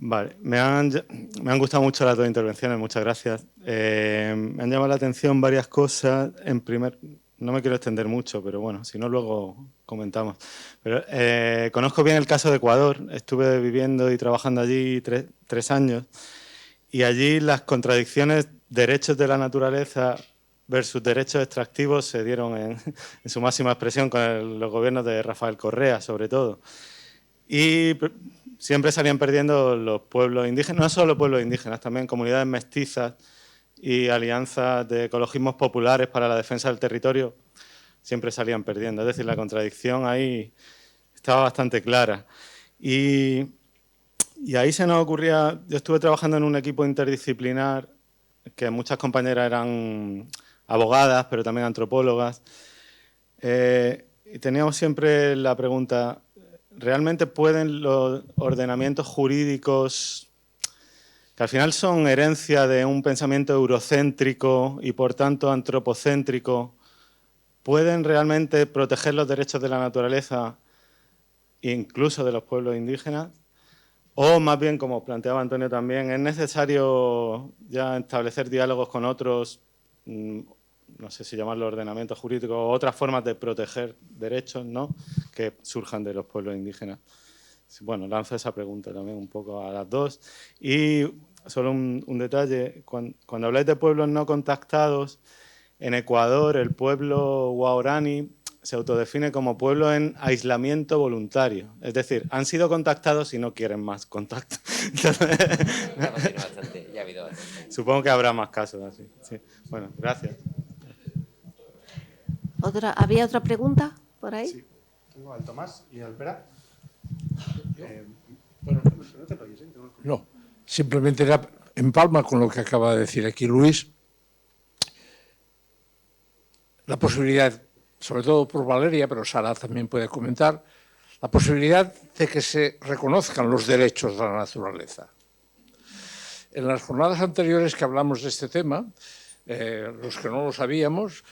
Vale, me han gustado mucho las dos intervenciones, muchas gracias. Me han llamado la atención varias cosas. No me quiero extender mucho, pero bueno, si no luego comentamos. Pero, conozco bien el caso de Ecuador, estuve viviendo y trabajando allí tres años, y allí las contradicciones derechos de la naturaleza versus derechos extractivos se dieron en su máxima expresión con los gobiernos de Rafael Correa, sobre todo. Y siempre salían perdiendo los pueblos indígenas, no solo pueblos indígenas, también comunidades mestizas y alianzas de ecologismos populares para la defensa del territorio, siempre salían perdiendo. Es decir, la contradicción ahí estaba bastante clara. Y ahí se nos ocurría, yo estuve trabajando en un equipo interdisciplinar, que muchas compañeras eran abogadas, pero también antropólogas, y teníamos siempre la pregunta: ¿realmente pueden los ordenamientos jurídicos, que al final son herencia de un pensamiento eurocéntrico y por tanto antropocéntrico, pueden realmente proteger los derechos de la naturaleza, incluso de los pueblos indígenas? O más bien, como planteaba Antonio también, es necesario ya establecer diálogos con otros, no sé si llamarlo ordenamientos jurídicos, o otras formas de proteger derechos, ¿no?, que surjan de los pueblos indígenas. Bueno, lanzo esa pregunta también un poco a las dos. Y solo un detalle, cuando habláis de pueblos no contactados, en Ecuador el pueblo Guarani se autodefine como pueblo en aislamiento voluntario. Es decir, han sido contactados y no quieren más contacto. Ya ha habido bastante. Supongo que habrá más casos así. Sí. Bueno, gracias. ¿Había otra pregunta por ahí? Sí, tengo al Tomás y al Pera. Bueno, no te rayes, ¿eh? No, simplemente era en palma con lo que acaba de decir aquí Luis. La posibilidad, sobre todo por Valeria, pero Sara también puede comentar, la posibilidad de que se reconozcan los derechos de la naturaleza. En las jornadas anteriores que hablamos de este tema, los que no lo sabíamos,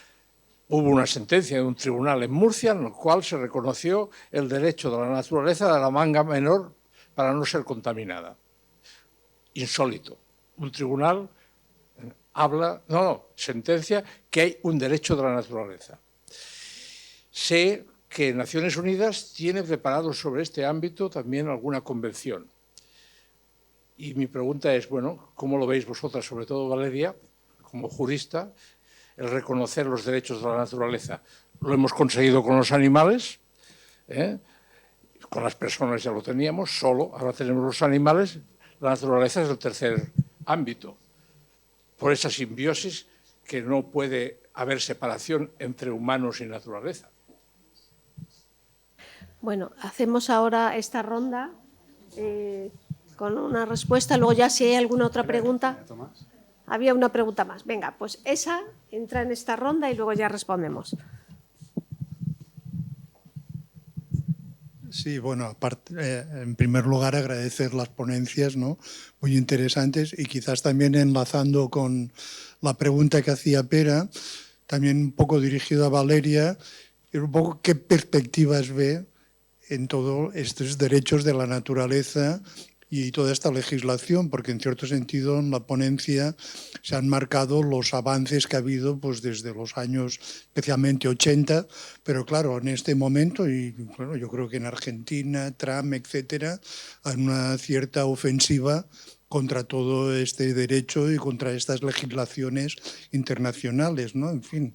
hubo una sentencia de un tribunal en Murcia en la cual se reconoció el derecho de la naturaleza de la manga menor para no ser contaminada. Insólito. Un tribunal sentencia que hay un derecho de la naturaleza. Sé que Naciones Unidas tiene preparado sobre este ámbito también alguna convención. Y mi pregunta es, bueno, ¿cómo lo veis vosotras, sobre todo Valeria, como jurista, el reconocer los derechos de la naturaleza? Lo hemos conseguido con los animales, con las personas ya lo teníamos, ahora tenemos los animales. La naturaleza es el tercer ámbito, por esa simbiosis que no puede haber separación entre humanos y naturaleza. Bueno, hacemos ahora esta ronda con una respuesta, luego ya si hay alguna otra pregunta. Había una pregunta más. Venga, pues esa entra en esta ronda y luego ya respondemos. Sí, bueno, aparte, en primer lugar agradecer las ponencias, ¿no?, muy interesantes, y quizás también enlazando con la pregunta que hacía Pera, también un poco dirigido a Valeria, un poco qué perspectivas ve en todos estos derechos de la naturaleza y toda esta legislación, porque en cierto sentido en la ponencia se han marcado los avances que ha habido pues desde los años especialmente 80, pero claro, en este momento, y bueno, yo creo que en Argentina, Trump, etcétera, hay una cierta ofensiva contra todo este derecho y contra estas legislaciones internacionales, ¿no? En fin,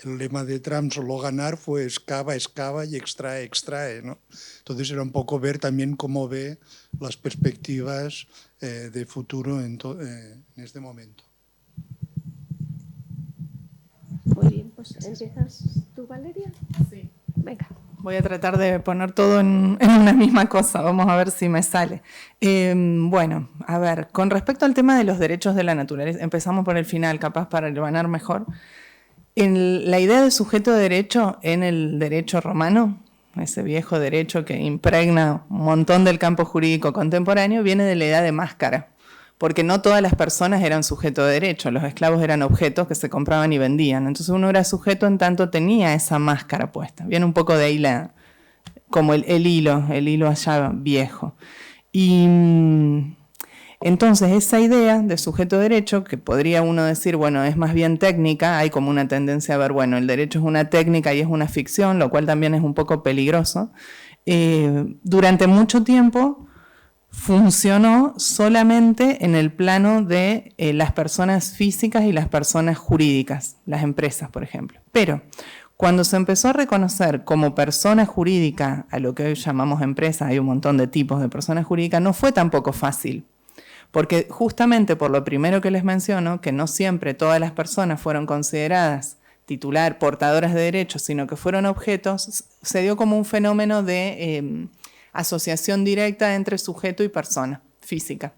el lema de Trump, solo ganar, fue excava, excava y extrae, extrae, ¿no? Entonces era un poco ver también cómo ve las perspectivas de futuro en este momento. Muy bien, pues ¿empiezas tú, Valeria? Sí. Venga. voy a tratar de poner todo en una misma cosa, vamos a ver si me sale. Bueno, a ver, con respecto al tema de los derechos de la naturaleza, empezamos por el final, capaz para hilvanar mejor. La idea de sujeto de derecho en el derecho romano, ese viejo derecho que impregna un montón del campo jurídico contemporáneo, viene de la idea de máscara, porque no todas las personas eran sujetos de derecho, los esclavos eran objetos que se compraban y vendían, entonces uno era sujeto en tanto tenía esa máscara puesta. Viene un poco de ahí como el hilo allá viejo. Y entonces esa idea de sujeto de derecho, que podría uno decir, bueno, es más bien técnica, hay como una tendencia a ver, bueno, el derecho es una técnica y es una ficción, lo cual también es un poco peligroso. Durante mucho tiempo funcionó solamente en el plano de las personas físicas y las personas jurídicas, las empresas, por ejemplo. Pero cuando se empezó a reconocer como persona jurídica a lo que hoy llamamos empresa, hay un montón de tipos de personas jurídicas, no fue tampoco fácil. Porque justamente por lo primero que les menciono, que no siempre todas las personas fueron consideradas portadoras de derechos, sino que fueron objetos, se dio como un fenómeno de asociación directa entre sujeto y persona física.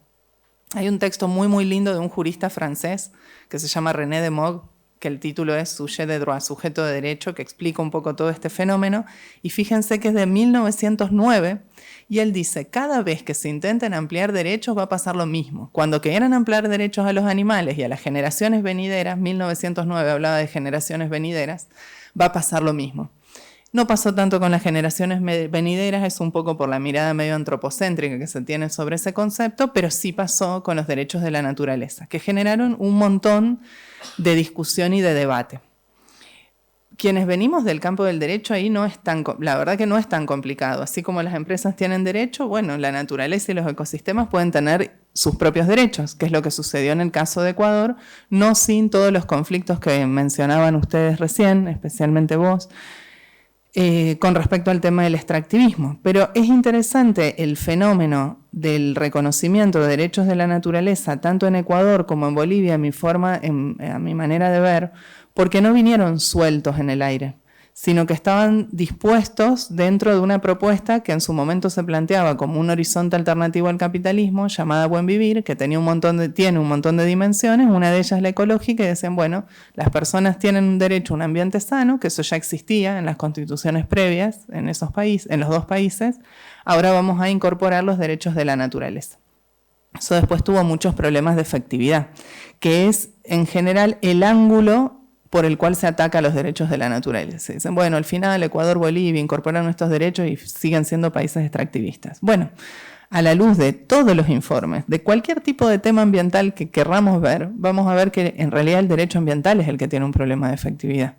Hay un texto muy, muy lindo de un jurista francés que se llama René de Mogue, que el título es Sujet de droit, sujeto de derecho, que explica un poco todo este fenómeno. Y fíjense que es de 1909, y él dice, cada vez que se intenten ampliar derechos va a pasar lo mismo. Cuando quieran ampliar derechos a los animales y a las generaciones venideras, 1909 hablaba de generaciones venideras, va a pasar lo mismo. No pasó tanto con las generaciones venideras, es un poco por la mirada medio antropocéntrica que se tiene sobre ese concepto, pero sí pasó con los derechos de la naturaleza, que generaron un montón de discusión y de debate. Quienes venimos del campo del derecho, ahí la verdad que no es tan complicado. Así como las empresas tienen derecho, bueno, la naturaleza y los ecosistemas pueden tener sus propios derechos, que es lo que sucedió en el caso de Ecuador, no sin todos los conflictos que mencionaban ustedes recién, especialmente vos, con respecto al tema del extractivismo. Pero es interesante el fenómeno del reconocimiento de derechos de la naturaleza, tanto en Ecuador como en Bolivia, a mi manera de ver, porque no vinieron sueltos en el aire, sino que estaban dispuestos dentro de una propuesta que en su momento se planteaba como un horizonte alternativo al capitalismo, llamada Buen Vivir, que tiene un montón de dimensiones, una de ellas la ecológica, y decían, bueno, las personas tienen un derecho a un ambiente sano, que eso ya existía en las constituciones previas en los dos países, ahora vamos a incorporar los derechos de la naturaleza. Eso después tuvo muchos problemas de efectividad, que es en general el ángulo por el cual se ataca a los derechos de la naturaleza. Se dicen, bueno, al final Ecuador, Bolivia incorporaron estos derechos y siguen siendo países extractivistas. Bueno, a la luz de todos los informes, de cualquier tipo de tema ambiental que querramos ver, vamos a ver que en realidad el derecho ambiental es el que tiene un problema de efectividad,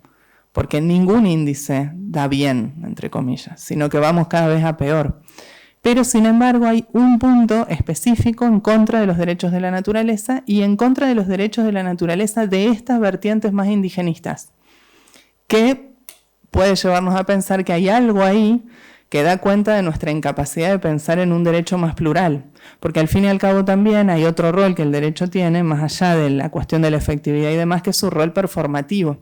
porque ningún índice da bien, entre comillas, sino que vamos cada vez a peor. Pero, sin embargo, hay un punto específico en contra de los derechos de la naturaleza y en contra de los derechos de la naturaleza de estas vertientes más indigenistas, que puede llevarnos a pensar que hay algo ahí que da cuenta de nuestra incapacidad de pensar en un derecho más plural, porque al fin y al cabo también hay otro rol que el derecho tiene, más allá de la cuestión de la efectividad y demás, que es su rol performativo.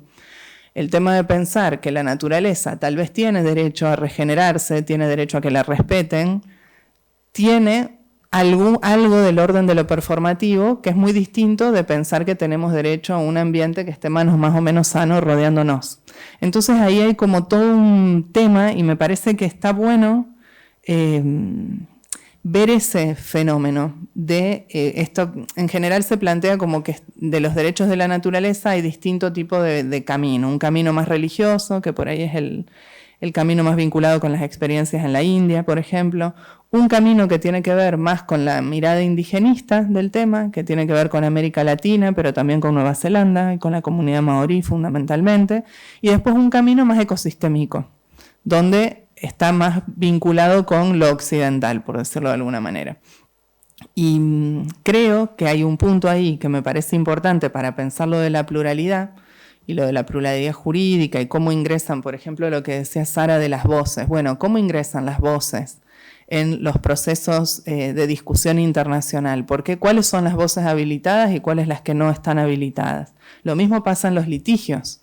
El tema de pensar que la naturaleza tal vez tiene derecho a regenerarse, tiene derecho a que la respeten, tiene algo del orden de lo performativo que es muy distinto de pensar que tenemos derecho a un ambiente que esté más o menos sano rodeándonos. Entonces ahí hay como todo un tema y me parece que está bueno ver ese fenómeno de esto. En general se plantea como que de los derechos de la naturaleza hay distinto tipo de camino. Un camino más religioso, que por ahí es el camino más vinculado con las experiencias en la India, por ejemplo. Un camino que tiene que ver más con la mirada indigenista del tema, que tiene que ver con América Latina, pero también con Nueva Zelanda y con la comunidad maorí fundamentalmente. Y después un camino más ecosistémico, donde está más vinculado con lo occidental, por decirlo de alguna manera. Y creo que hay un punto ahí que me parece importante para pensar lo de la pluralidad y lo de la pluralidad jurídica y cómo ingresan, por ejemplo, lo que decía Sara de las voces. Bueno, ¿cómo ingresan las voces en los procesos de discusión internacional? Porque ¿cuáles son las voces habilitadas y cuáles las que no están habilitadas? Lo mismo pasa en los litigios.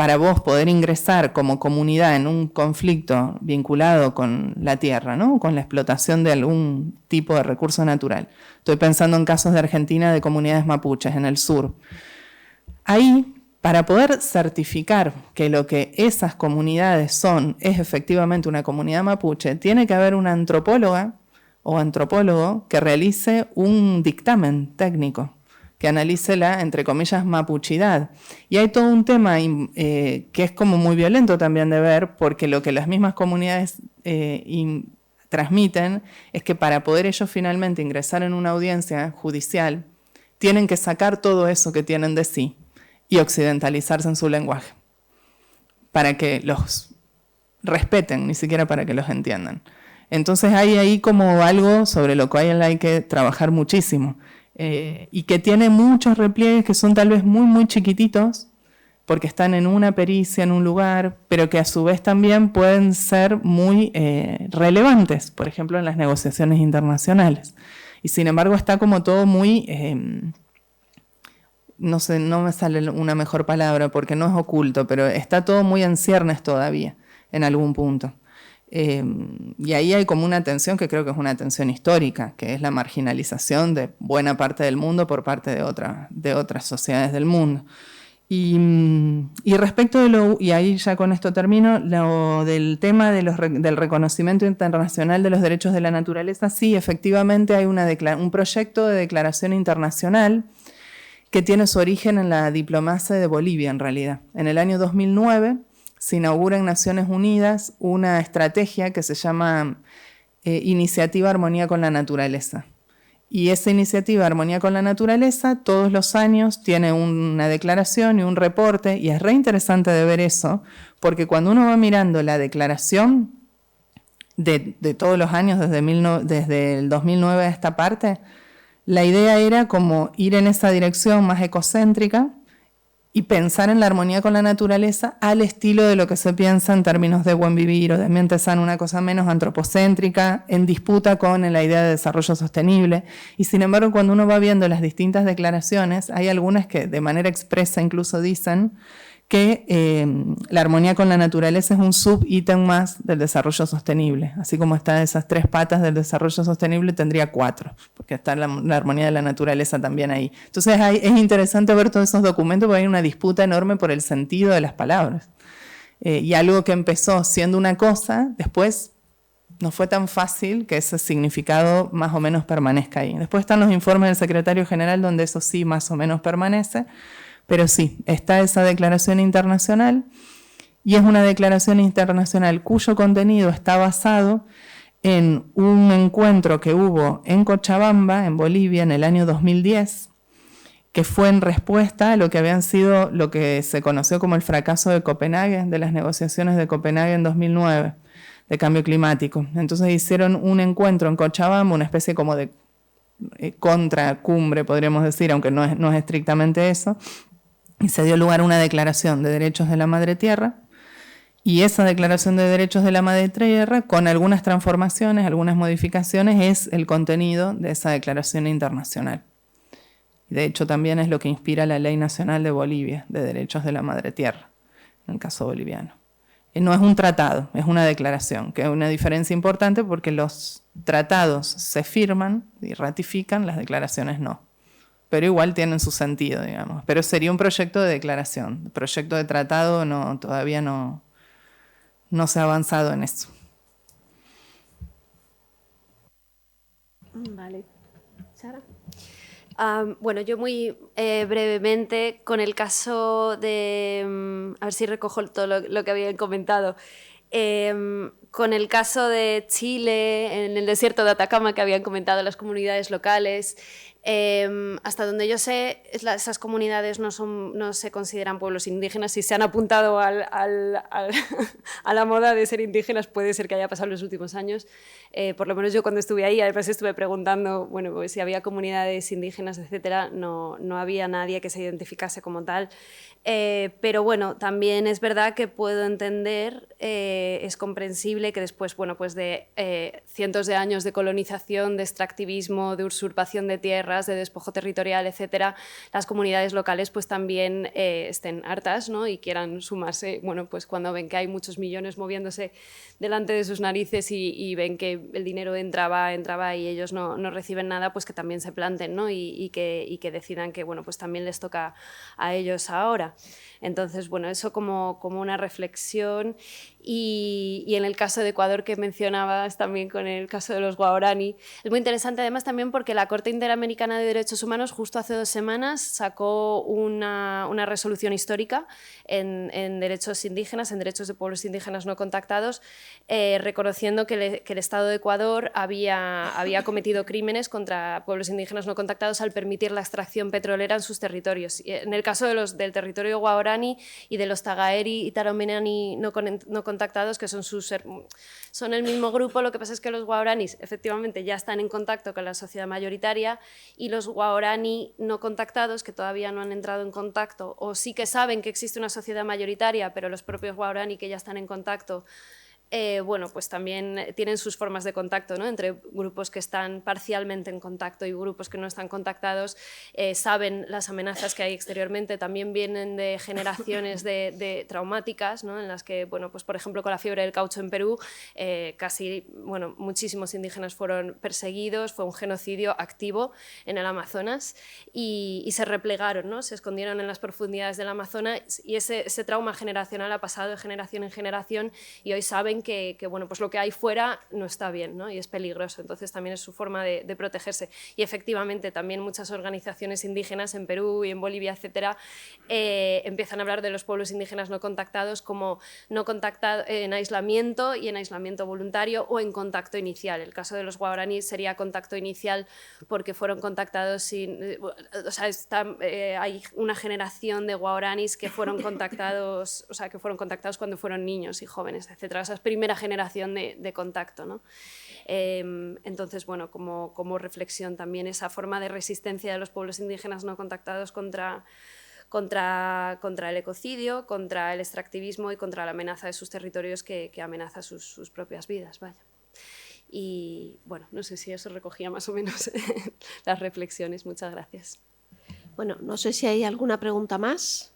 para vos poder ingresar como comunidad en un conflicto vinculado con la tierra, ¿no? Con la explotación de algún tipo de recurso natural. Estoy pensando en casos de Argentina de comunidades mapuches en el sur. Ahí, para poder certificar que lo que esas comunidades son es efectivamente una comunidad mapuche, tiene que haber una antropóloga o antropólogo que realice un dictamen técnico, que analice la, entre comillas, mapuchidad. Y hay todo un tema que es como muy violento también de ver, porque lo que las mismas comunidades transmiten es que para poder ellos finalmente ingresar en una audiencia judicial, tienen que sacar todo eso que tienen de sí y occidentalizarse en su lenguaje, para que los respeten, ni siquiera para que los entiendan. Entonces hay ahí como algo sobre lo cual hay que trabajar muchísimo. Y que tiene muchos repliegues que son tal vez muy, muy chiquititos, porque están en una pericia, en un lugar, pero que a su vez también pueden ser muy relevantes, por ejemplo, en las negociaciones internacionales. Y sin embargo está como todo muy, no sé, no me sale una mejor palabra porque no es oculto, pero está todo muy en ciernes todavía, en algún punto. Y ahí hay como una tensión que creo que es una tensión histórica, que es la marginalización de buena parte del mundo por parte de otras sociedades del mundo. Y respecto de y ahí ya con esto termino, del tema del reconocimiento internacional de los derechos de la naturaleza, sí, efectivamente hay un proyecto de declaración internacional que tiene su origen en la diplomacia de Bolivia, en realidad. En el año 2009 se inaugura en Naciones Unidas una estrategia que se llama Iniciativa Armonía con la Naturaleza. Y esa iniciativa Armonía con la Naturaleza todos los años tiene una declaración y un reporte, y es re interesante de ver eso, porque cuando uno va mirando la declaración de todos los años, desde el 2009 a esta parte, la idea era como ir en esa dirección más ecocéntrica y pensar en la armonía con la naturaleza al estilo de lo que se piensa en términos de buen vivir o de ambiente sano, una cosa menos antropocéntrica, en disputa con la idea de desarrollo sostenible. Y sin embargo, cuando uno va viendo las distintas declaraciones, hay algunas que de manera expresa incluso dicen que la armonía con la naturaleza es un subítem más del desarrollo sostenible. Así como está esas 3 patas del desarrollo sostenible, tendría 4, porque está la armonía de la naturaleza también ahí. Entonces es interesante ver todos esos documentos porque hay una disputa enorme por el sentido de las palabras. Y algo que empezó siendo una cosa, después no fue tan fácil que ese significado más o menos permanezca ahí. Después están los informes del secretario general donde eso sí más o menos permanece. Pero sí, está esa declaración internacional y es una declaración internacional cuyo contenido está basado en un encuentro que hubo en Cochabamba, en Bolivia, en el año 2010, que fue en respuesta a lo que habían sido lo que se conoció como el fracaso de Copenhague, de las negociaciones de Copenhague en 2009, de cambio climático. Entonces hicieron un encuentro en Cochabamba, una especie como de contracumbre, podríamos decir, aunque no es estrictamente eso, y se dio lugar a una declaración de derechos de la madre tierra, y esa declaración de derechos de la madre tierra, con algunas transformaciones, algunas modificaciones, es el contenido de esa declaración internacional. Y de hecho también es lo que inspira la Ley Nacional de Bolivia, de derechos de la madre tierra, en el caso boliviano. No es un tratado, es una declaración, que es una diferencia importante porque los tratados se firman y ratifican, las declaraciones no. Pero igual tienen su sentido, digamos. Pero sería un proyecto de declaración. El proyecto de tratado todavía no se ha avanzado en eso. Vale. Sara. Bueno, yo muy brevemente, con el caso de... a ver si recojo todo lo que habían comentado. Con el caso de Chile, en el desierto de Atacama, que habían comentado las comunidades locales, hasta donde yo sé, esas comunidades no se consideran pueblos indígenas. Si se han apuntado a la moda de ser indígenas, puede ser que haya pasado en los últimos años. Por lo menos yo cuando estuve ahí, además estuve preguntando pues, si había comunidades indígenas, etcétera. No había nadie que se identificase como tal. Pero bueno, también es verdad que puedo entender, es comprensible posible que después, bueno, pues de cientos de años de colonización, de extractivismo, de usurpación de tierras, de despojo territorial, etcétera, las comunidades locales pues también estén hartas, ¿no? Y quieran sumarse, bueno, pues cuando ven que hay muchos millones moviéndose delante de sus narices y ven que el dinero entraba y ellos no reciben nada, pues que también se planten, ¿no? Y que decidan que, bueno, pues también les toca a ellos ahora. Entonces, bueno, eso como una reflexión. Y en el caso de Ecuador que mencionabas también con el caso de los guaraní, es muy interesante además también porque la Corte Interamericana de Derechos Humanos justo hace 2 semanas sacó una resolución histórica en derechos indígenas, en derechos de pueblos indígenas no contactados, reconociendo que el Estado de Ecuador había cometido crímenes contra pueblos indígenas no contactados al permitir la extracción petrolera en sus territorios. Y en el caso del territorio guaraní y de los tagaeri y taromenani no contactados, que son el mismo grupo, lo que pasa es que los guaraníes efectivamente ya están en contacto con la sociedad mayoritaria y los guaraní no contactados, que todavía no han entrado en contacto o sí que saben que existe una sociedad mayoritaria, pero los propios guaraní que ya están en contacto, bueno, pues también tienen sus formas de contacto, ¿no? Entre grupos que están parcialmente en contacto y grupos que no están contactados, saben las amenazas que hay exteriormente, también vienen de generaciones de traumáticas, ¿no? En las que, bueno, pues por ejemplo con la fiebre del caucho en Perú, muchísimos indígenas fueron perseguidos, fue un genocidio activo en el Amazonas y se replegaron, ¿no? Se escondieron en las profundidades del Amazonas y ese trauma generacional ha pasado de generación en generación y hoy saben que bueno, pues lo que hay fuera no está bien, ¿no? Y es peligroso, entonces también es su forma de protegerse. Y efectivamente también muchas organizaciones indígenas en Perú y en Bolivia, etcétera, empiezan a hablar de los pueblos indígenas no contactados como no contactados en aislamiento y en aislamiento voluntario o en contacto inicial. El caso de los guaraníes sería contacto inicial porque fueron contactados sin... o sea, hay una generación de guaraníes que fueron contactados, o sea, que fueron contactados cuando fueron niños y jóvenes, etcétera. Esa es primera generación de contacto, ¿no? Entonces, bueno, como reflexión también esa forma de resistencia de los pueblos indígenas no contactados contra el ecocidio, contra el extractivismo y contra la amenaza de sus territorios que amenaza sus propias vidas. Vaya. Y bueno, no sé si eso recogía más o menos las reflexiones. Muchas gracias. Bueno, no sé si hay alguna pregunta más.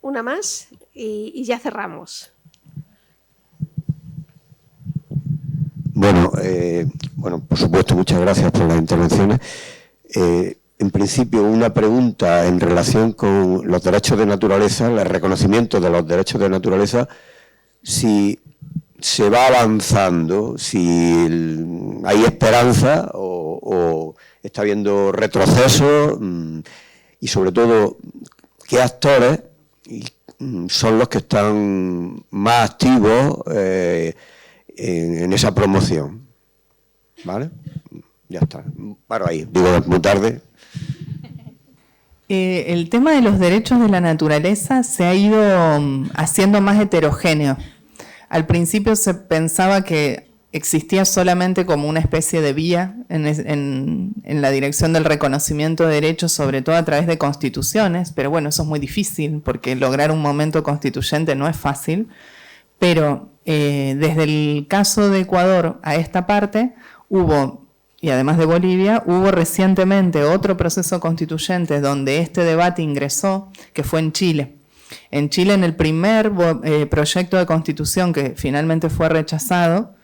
Una más y ya cerramos. Bueno, por supuesto, muchas gracias por las intervenciones. En principio, una pregunta en relación con los derechos de naturaleza, el reconocimiento de los derechos de naturaleza, si se va avanzando, si hay esperanza o está habiendo retroceso y sobre todo, qué actores son los que están más activos en esa promoción. ¿Vale? Ya está. Paro ahí. Digo, muy tarde. El tema de los derechos de la naturaleza se ha ido haciendo más heterogéneo. Al principio se pensaba que existía solamente como una especie de vía en la dirección del reconocimiento de derechos, sobre todo a través de constituciones, pero bueno, eso es muy difícil porque lograr un momento constituyente no es fácil, pero desde el caso de Ecuador a esta parte hubo, y además de Bolivia, hubo recientemente otro proceso constituyente donde este debate ingresó, que fue en Chile. En Chile, en el primer proyecto de constitución que finalmente fue rechazado,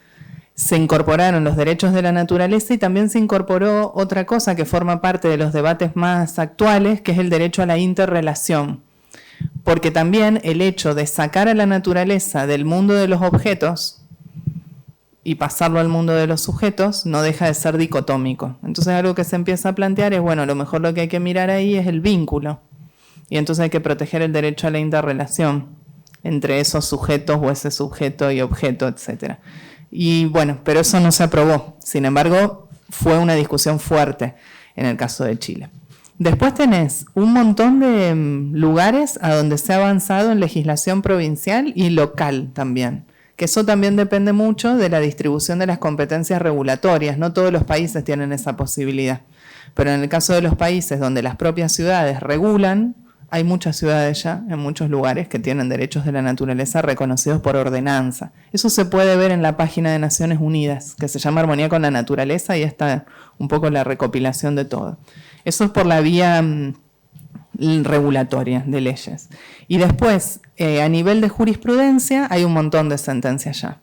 se incorporaron los derechos de la naturaleza y también se incorporó otra cosa que forma parte de los debates más actuales, que es el derecho a la interrelación. Porque también el hecho de sacar a la naturaleza del mundo de los objetos y pasarlo al mundo de los sujetos no deja de ser dicotómico. Entonces algo que se empieza a plantear es, bueno, a lo mejor lo que hay que mirar ahí es el vínculo. Y entonces hay que proteger el derecho a la interrelación entre esos sujetos o ese sujeto y objeto, etcétera. Y bueno, pero eso no se aprobó. Sin embargo, fue una discusión fuerte en el caso de Chile. Después tenés un montón de lugares a donde se ha avanzado en legislación provincial y local también, que eso también depende mucho de la distribución de las competencias regulatorias. No todos los países tienen esa posibilidad, pero en el caso de los países donde las propias ciudades regulan Hay muchas ciudades ya, en muchos lugares, que tienen derechos de la naturaleza reconocidos por ordenanza. Eso se puede ver en la página de Naciones Unidas, que se llama Armonía con la Naturaleza, y está un poco la recopilación de todo. Eso es por la vía regulatoria de leyes. Y después, a nivel de jurisprudencia, hay un montón de sentencias ya.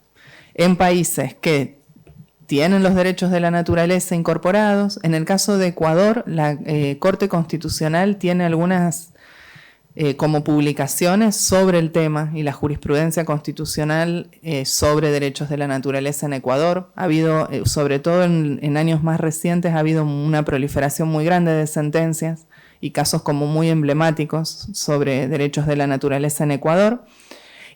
En países que tienen los derechos de la naturaleza incorporados, en el caso de Ecuador, la Corte Constitucional tiene algunas como publicaciones sobre el tema y la jurisprudencia constitucional sobre derechos de la naturaleza en Ecuador. Ha habido, sobre todo en años más recientes, ha habido una proliferación muy grande de sentencias y casos como muy emblemáticos sobre derechos de la naturaleza en Ecuador.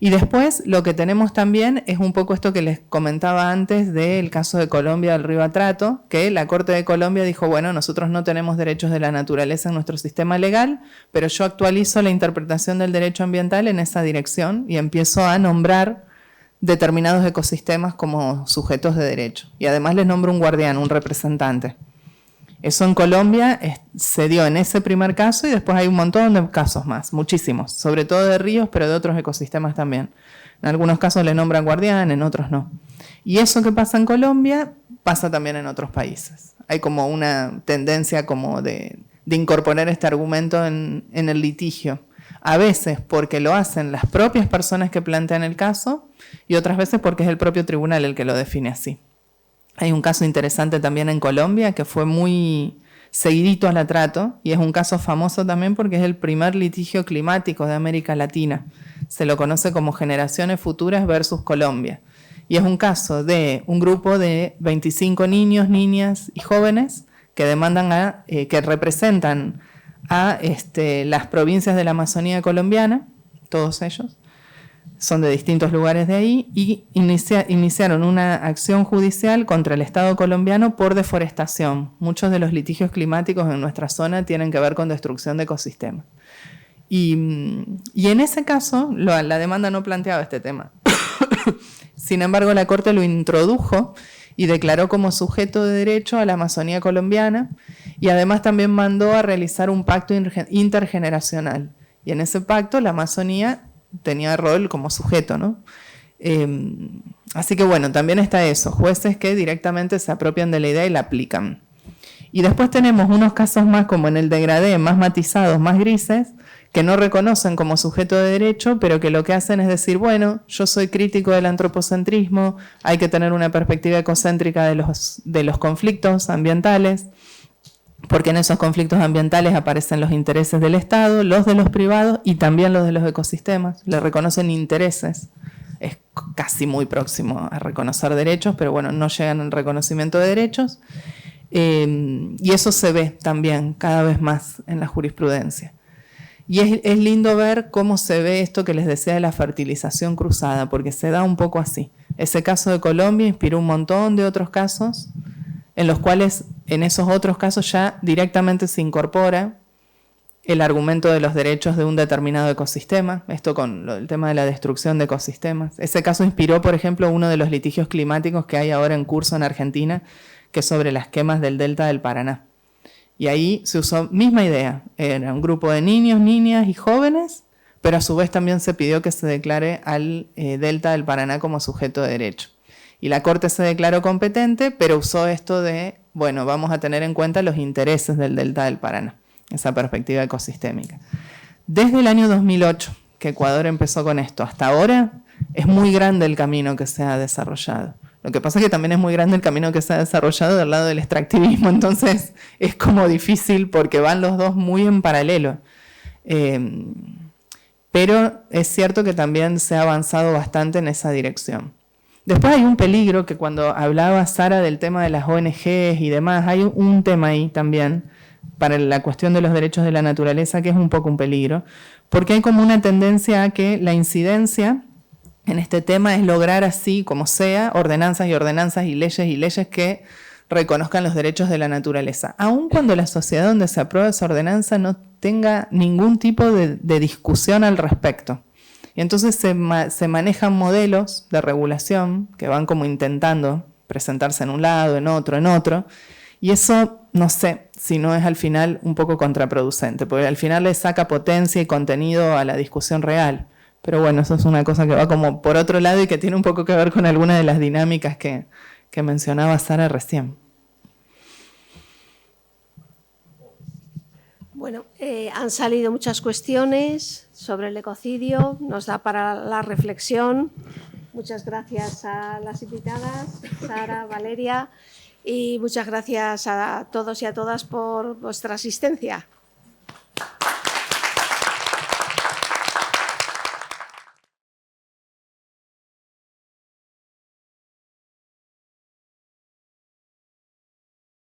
Y después lo que tenemos también es un poco esto que les comentaba antes del caso de Colombia del Río Atrato, que la Corte de Colombia dijo, bueno, nosotros no tenemos derechos de la naturaleza en nuestro sistema legal, pero yo actualizo la interpretación del derecho ambiental en esa dirección y empiezo a nombrar determinados ecosistemas como sujetos de derecho. Y además les nombro un guardián, un representante. Eso en Colombia se dio en ese primer caso y después hay un montón de casos más, muchísimos, sobre todo de ríos, pero de otros ecosistemas también. En algunos casos le nombran guardián, en otros no. Y eso que pasa en Colombia pasa también en otros países. Hay como una tendencia como de incorporar este argumento en el litigio. A veces porque lo hacen las propias personas que plantean el caso y otras veces porque es el propio tribunal el que lo define así. Hay un caso interesante también en Colombia que fue muy seguidito al Atrato y es un caso famoso también porque es el primer litigio climático de América Latina. Se lo conoce como Generaciones Futuras versus Colombia. Y es un caso de un grupo de 25 niños, niñas y jóvenes que demandan que representan a las provincias de la Amazonía colombiana, todos ellos, son de distintos lugares de ahí, y iniciaron una acción judicial contra el Estado colombiano por deforestación. Muchos de los litigios climáticos en nuestra zona tienen que ver con destrucción de ecosistemas. Y en ese caso, la demanda no planteaba este tema. Sin embargo, la Corte lo introdujo y declaró como sujeto de derecho a la Amazonía colombiana, y además también mandó a realizar un pacto intergeneracional. Y en ese pacto la Amazonía tenía rol como sujeto, ¿no? Así que bueno, también está eso, jueces que directamente se apropian de la idea y la aplican. Y después tenemos unos casos más como en el degradé, más matizados, más grises, que no reconocen como sujeto de derecho, pero que lo que hacen es decir, bueno, yo soy crítico del antropocentrismo, hay que tener una perspectiva ecocéntrica de los conflictos ambientales, porque en esos conflictos ambientales aparecen los intereses del Estado, los de los privados y también los de los ecosistemas. Le reconocen intereses. Es casi muy próximo a reconocer derechos, pero bueno, no llegan al reconocimiento de derechos. Y eso se ve también cada vez más en la jurisprudencia. Y es lindo ver cómo se ve esto que les decía de la fertilización cruzada, porque se da un poco así. Ese caso de Colombia inspiró un montón de otros casos, en los cuales en esos otros casos ya directamente se incorpora el argumento de los derechos de un determinado ecosistema, esto con el tema de la destrucción de ecosistemas. Ese caso inspiró, por ejemplo, uno de los litigios climáticos que hay ahora en curso en Argentina, que es sobre las quemas del delta del Paraná. Y ahí se usó misma idea, era un grupo de niños, niñas y jóvenes, pero a su vez también se pidió que se declare al delta del Paraná como sujeto de derecho. Y la Corte se declaró competente, pero usó esto de, bueno, vamos a tener en cuenta los intereses del delta del Paraná, esa perspectiva ecosistémica. Desde el año 2008, que Ecuador empezó con esto, hasta ahora es muy grande el camino que se ha desarrollado. Lo que pasa es que también es muy grande el camino que se ha desarrollado del lado del extractivismo, entonces es como difícil porque van los dos muy en paralelo. Pero es cierto que también se ha avanzado bastante en esa dirección. Después hay un peligro que cuando hablaba Sara del tema de las ONGs y demás, hay un tema ahí también para la cuestión de los derechos de la naturaleza que es un poco un peligro, porque hay como una tendencia a que la incidencia en este tema es lograr así como sea ordenanzas y leyes que reconozcan los derechos de la naturaleza, aun cuando la sociedad donde se aprueba esa ordenanza no tenga ningún tipo de discusión al respecto. Y entonces se manejan modelos de regulación que van como intentando presentarse en un lado, en otro, y eso no sé si no es al final un poco contraproducente, porque al final le saca potencia y contenido a la discusión real. Pero bueno, eso es una cosa que va como por otro lado y que tiene un poco que ver con algunas de las dinámicas que mencionaba Sara recién. Bueno, han salido muchas cuestiones sobre el ecocidio, nos da para la reflexión. Muchas gracias a las invitadas, Sara, Valeria, y muchas gracias a todos y a todas por vuestra asistencia.